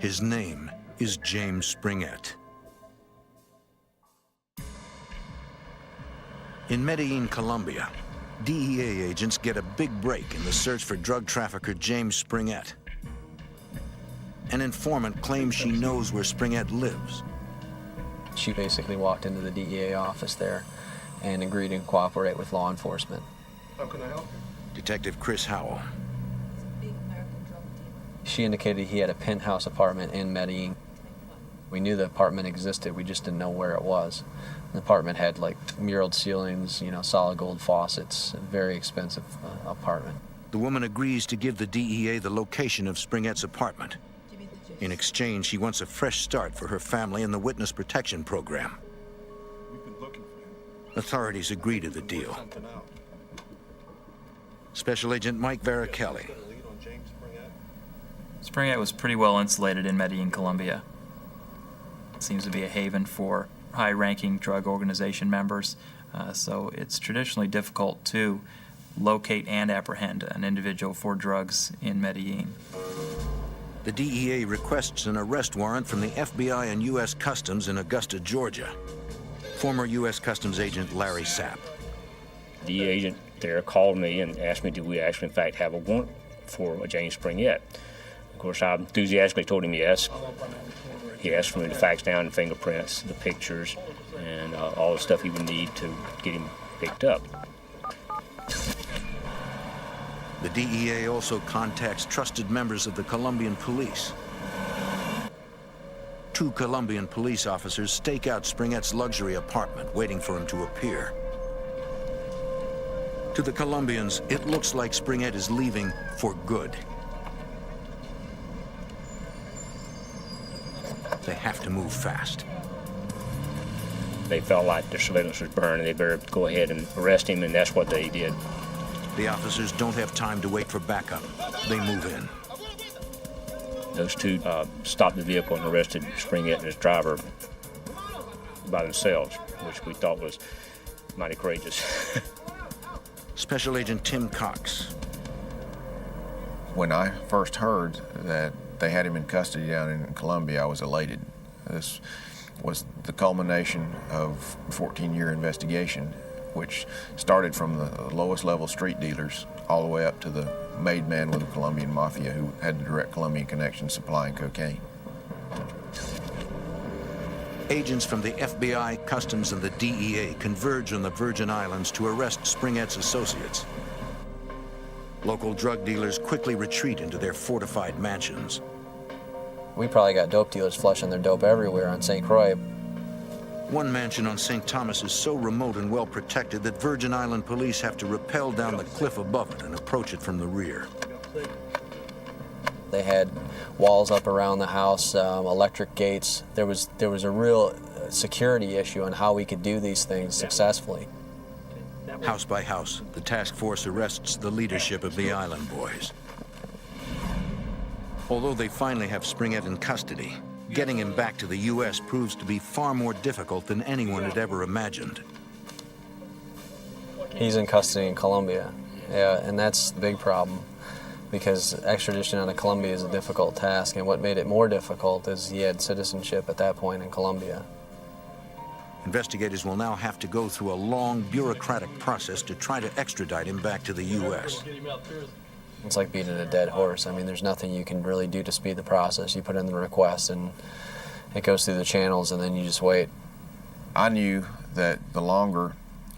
His name is James Springett. In Medellin, Colombia, DEA agents get a big break in the search for drug trafficker James Springett. An informant claims she knows where Springett lives. She basically walked into the DEA office there and agreed to cooperate with law enforcement. How can I help you? Detective Chris Howell. She indicated he had a penthouse apartment in Medellin. We knew the apartment existed, we just didn't know where it was. The apartment had like muraled ceilings, solid gold faucets, a very expensive apartment. The woman agrees to give the DEA the location of Springett's apartment. In exchange, she wants a fresh start for her family in the witness protection program. We've been looking for you. Authorities agree to the deal. Special Agent Mike Varicalli. Springett was pretty well insulated in Medellin, Colombia. It seems to be a haven for high-ranking drug organization members, so it's traditionally difficult to locate and apprehend an individual for drugs in Medellin. The DEA requests an arrest warrant from the FBI and U.S. Customs in Augusta, Georgia. Former U.S. Customs agent Larry Sapp. The agent there called me and asked me, do we actually, in fact, have a warrant for James Springett? Of course, I enthusiastically told him yes. He asked for me to fax down the fingerprints, the pictures, and all the stuff he would need to get him picked up. The DEA also contacts trusted members of the Colombian police. 2 Colombian police officers stake out Springett's luxury apartment, waiting for him to appear. To the Colombians, it looks like Springett is leaving for good. They have to move fast. They felt like their surveillance was burned and they better go ahead and arrest him, and that's what they did. The officers don't have time to wait for backup. They move in. Those 2 stopped the vehicle and arrested Springett and his driver by themselves, which we thought was mighty courageous. Special Agent Tim Cox. When I first heard that they had him in custody down in Colombia, I was elated. This was the culmination of a 14-year investigation, which started from the lowest level street dealers all the way up to the made man with the Colombian mafia who had the direct Colombian connection supplying cocaine. agents from the FBI, Customs, and the DEA converge on the Virgin Islands to arrest Springett's associates. Local drug dealers quickly retreat into their fortified mansions. We probably got dope dealers flushing their dope everywhere on St. Croix. One mansion on St. Thomas is so remote and well protected that Virgin Island police have to rappel down the cliff above it and approach it from the rear. They had walls up around the house, electric gates. There was a real security issue on how we could do these things successfully. House by house, the task force arrests the leadership of the Island Boys. Although they finally have Springett in custody, getting him back to the U.S. proves to be far more difficult than anyone had ever imagined. He's in custody in Colombia, yeah, and that's the big problem, because extradition out of Colombia is a difficult task, and what made it more difficult is he had citizenship at that point in Colombia. Investigators will now have to go through a long bureaucratic process to try to extradite him back to the U.S. It's like beating a dead horse. I mean, there's nothing you can really do to speed the process. You put in the request and it goes through the channels and then you just wait. I knew that the longer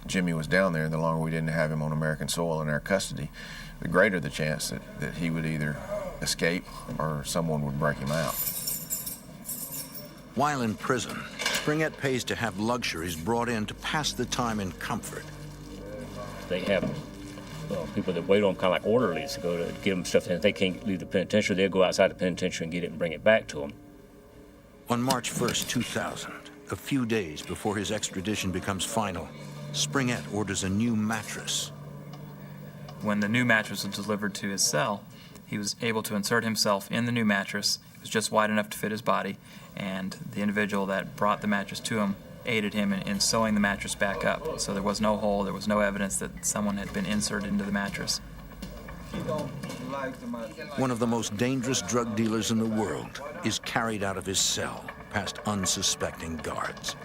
Jimmy was down there, the longer we didn't have him on American soil in our custody, the greater the chance that he would either escape or someone would break him out. While in prison, Springett pays to have luxuries brought in to pass the time in comfort. They have people that wait on them, kind of like orderlies, to go to get them stuff. And if they can't leave the penitentiary, they'll go outside the penitentiary and get it and bring it back to them. On March 1st, 2000, a few days before his extradition becomes final, Springett orders a new mattress. When the new mattress was delivered to his cell, he was able to insert himself in the new mattress. It was just wide enough to fit his body, and the individual that brought the mattress to him aided him in sewing the mattress back up. So there was no hole, there was no evidence that someone had been inserted into the mattress. One of the most dangerous drug dealers in the world is carried out of his cell past unsuspecting guards.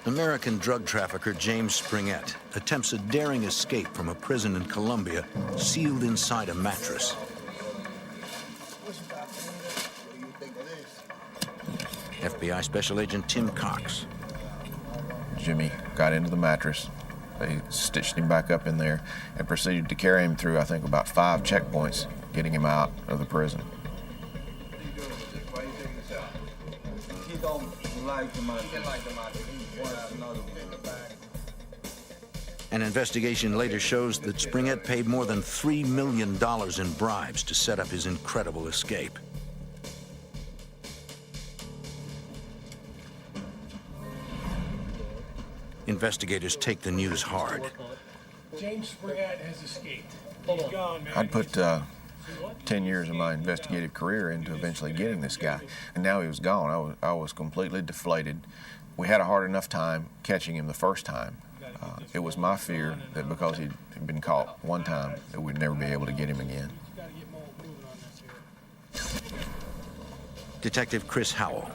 American drug trafficker James Springett attempts a daring escape from a prison in Colombia sealed inside a mattress. FBI Special Agent Tim Cox. Jimmy got into the mattress. They stitched him back up in there and proceeded to carry him through, I think, about 5 checkpoints, getting him out of the prison. An investigation later shows that Springett paid more than $3 million in bribes to set up his incredible escape. Investigators take the news hard. James Springett has escaped. He's gone, man. I'd put 10 years of my investigative career into eventually getting this guy, and now he was gone. I was completely deflated. We had a hard enough time catching him the first time. It was my fear that because he'd been caught one time, that we'd never be able to get him again. Detective Chris Howell.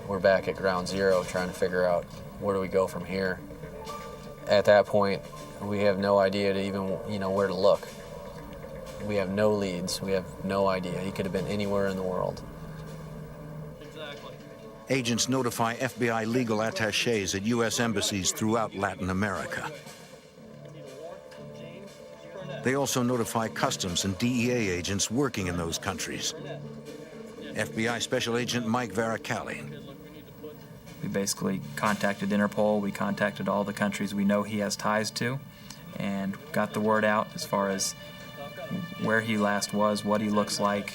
We're back at ground zero trying to figure out where do we go from here. At that point, we have no idea to even, where to look. We have no leads. We have no idea. He could have been anywhere in the world. Agents notify FBI legal attachés at U.S. embassies throughout Latin America. They also notify Customs and DEA agents working in those countries. FBI Special Agent Mike Varacalli. We basically contacted Interpol, we contacted all the countries we know he has ties to, and got the word out as far as where he last was, what he looks like.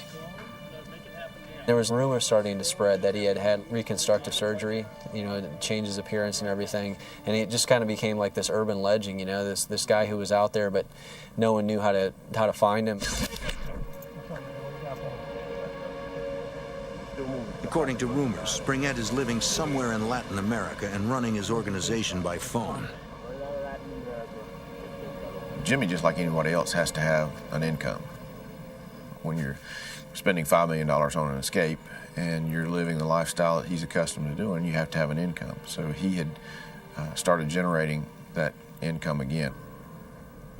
There was rumors starting to spread that he had had reconstructive surgery, change his appearance and everything, and it just kind of became like this urban legend, this guy who was out there, but no one knew how to find him. According to rumors, Springett is living somewhere in Latin America and running his organization by phone. Jimmy, just like anybody else, has to have an income. When you're spending $5 million on an escape and you're living the lifestyle that he's accustomed to doing, you have to have an income. So he had started generating that income again.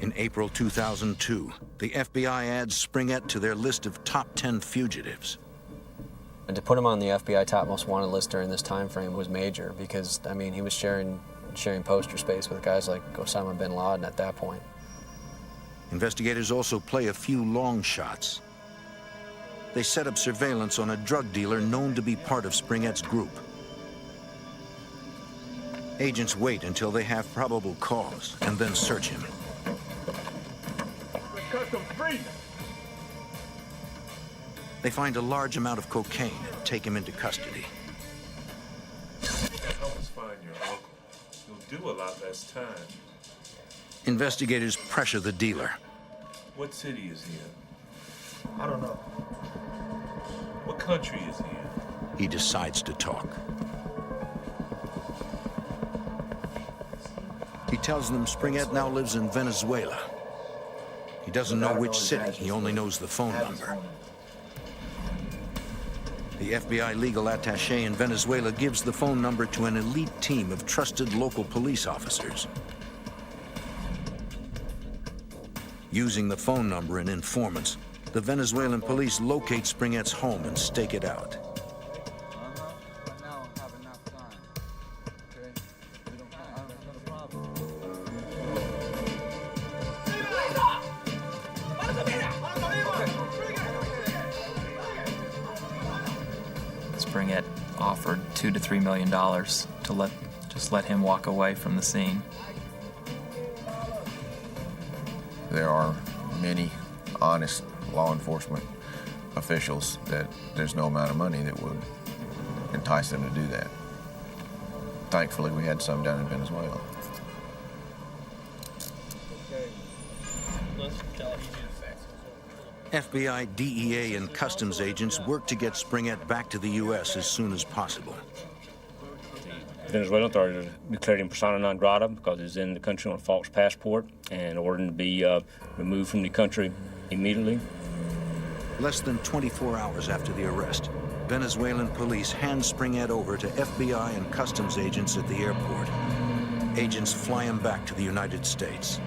In April 2002, the FBI adds Springett to their list of top 10 fugitives. And to put him on the FBI top most wanted list during this time frame was major because, I mean, he was sharing poster space with guys like Osama bin Laden at that point. Investigators also play a few long shots. They set up surveillance on a drug dealer known to be part of Springett's group. Agents wait until they have probable cause and then search him. Custom free. They find a large amount of cocaine and take him into custody. Help us find your uncle. You'll do a lot less time. Investigators pressure the dealer. What city is he in? I don't know. What country is he in? He decides to talk. He tells them Springett now lives in Venezuela. He doesn't know which city, he only knows the phone number. The FBI legal attaché in Venezuela gives the phone number to an elite team of trusted local police officers. Using the phone number and informants, the Venezuelan police locate Springett's home and stake it out. Springett offered $2 to $3 million to let him walk away from the scene. There are many honest law enforcement officials that there's no amount of money that would entice them to do that. Thankfully, we had some down in Venezuela. FBI, DEA, and customs agents work to get Springett back to the U.S. as soon as possible. The Venezuelan authorities declared him persona non grata because he's in the country on a false passport and ordered him to be removed from the country immediately. Less than 24 hours after the arrest, Venezuelan police hand Springett over to FBI and customs agents at the airport. Agents fly him back to the United States.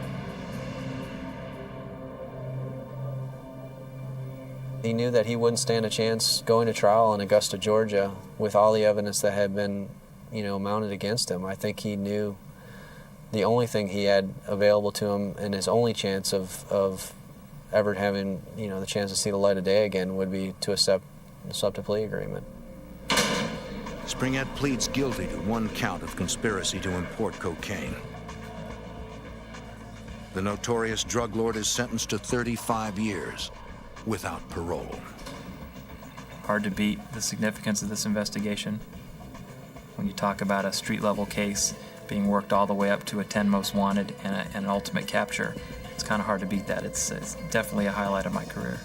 He knew that he wouldn't stand a chance going to trial in Augusta, Georgia, with all the evidence that had been, mounted against him. I think he knew the only thing he had available to him and his only chance of ever having, the chance to see the light of day again would be to accept a plea agreement. Springett pleads guilty to one count of conspiracy to import cocaine. The notorious drug lord is sentenced to 35 years. Without parole. Hard to beat the significance of this investigation. When you talk about a street-level case being worked all the way up to a 10 most wanted and an ultimate capture, it's kind of hard to beat that. It's definitely a highlight of my career.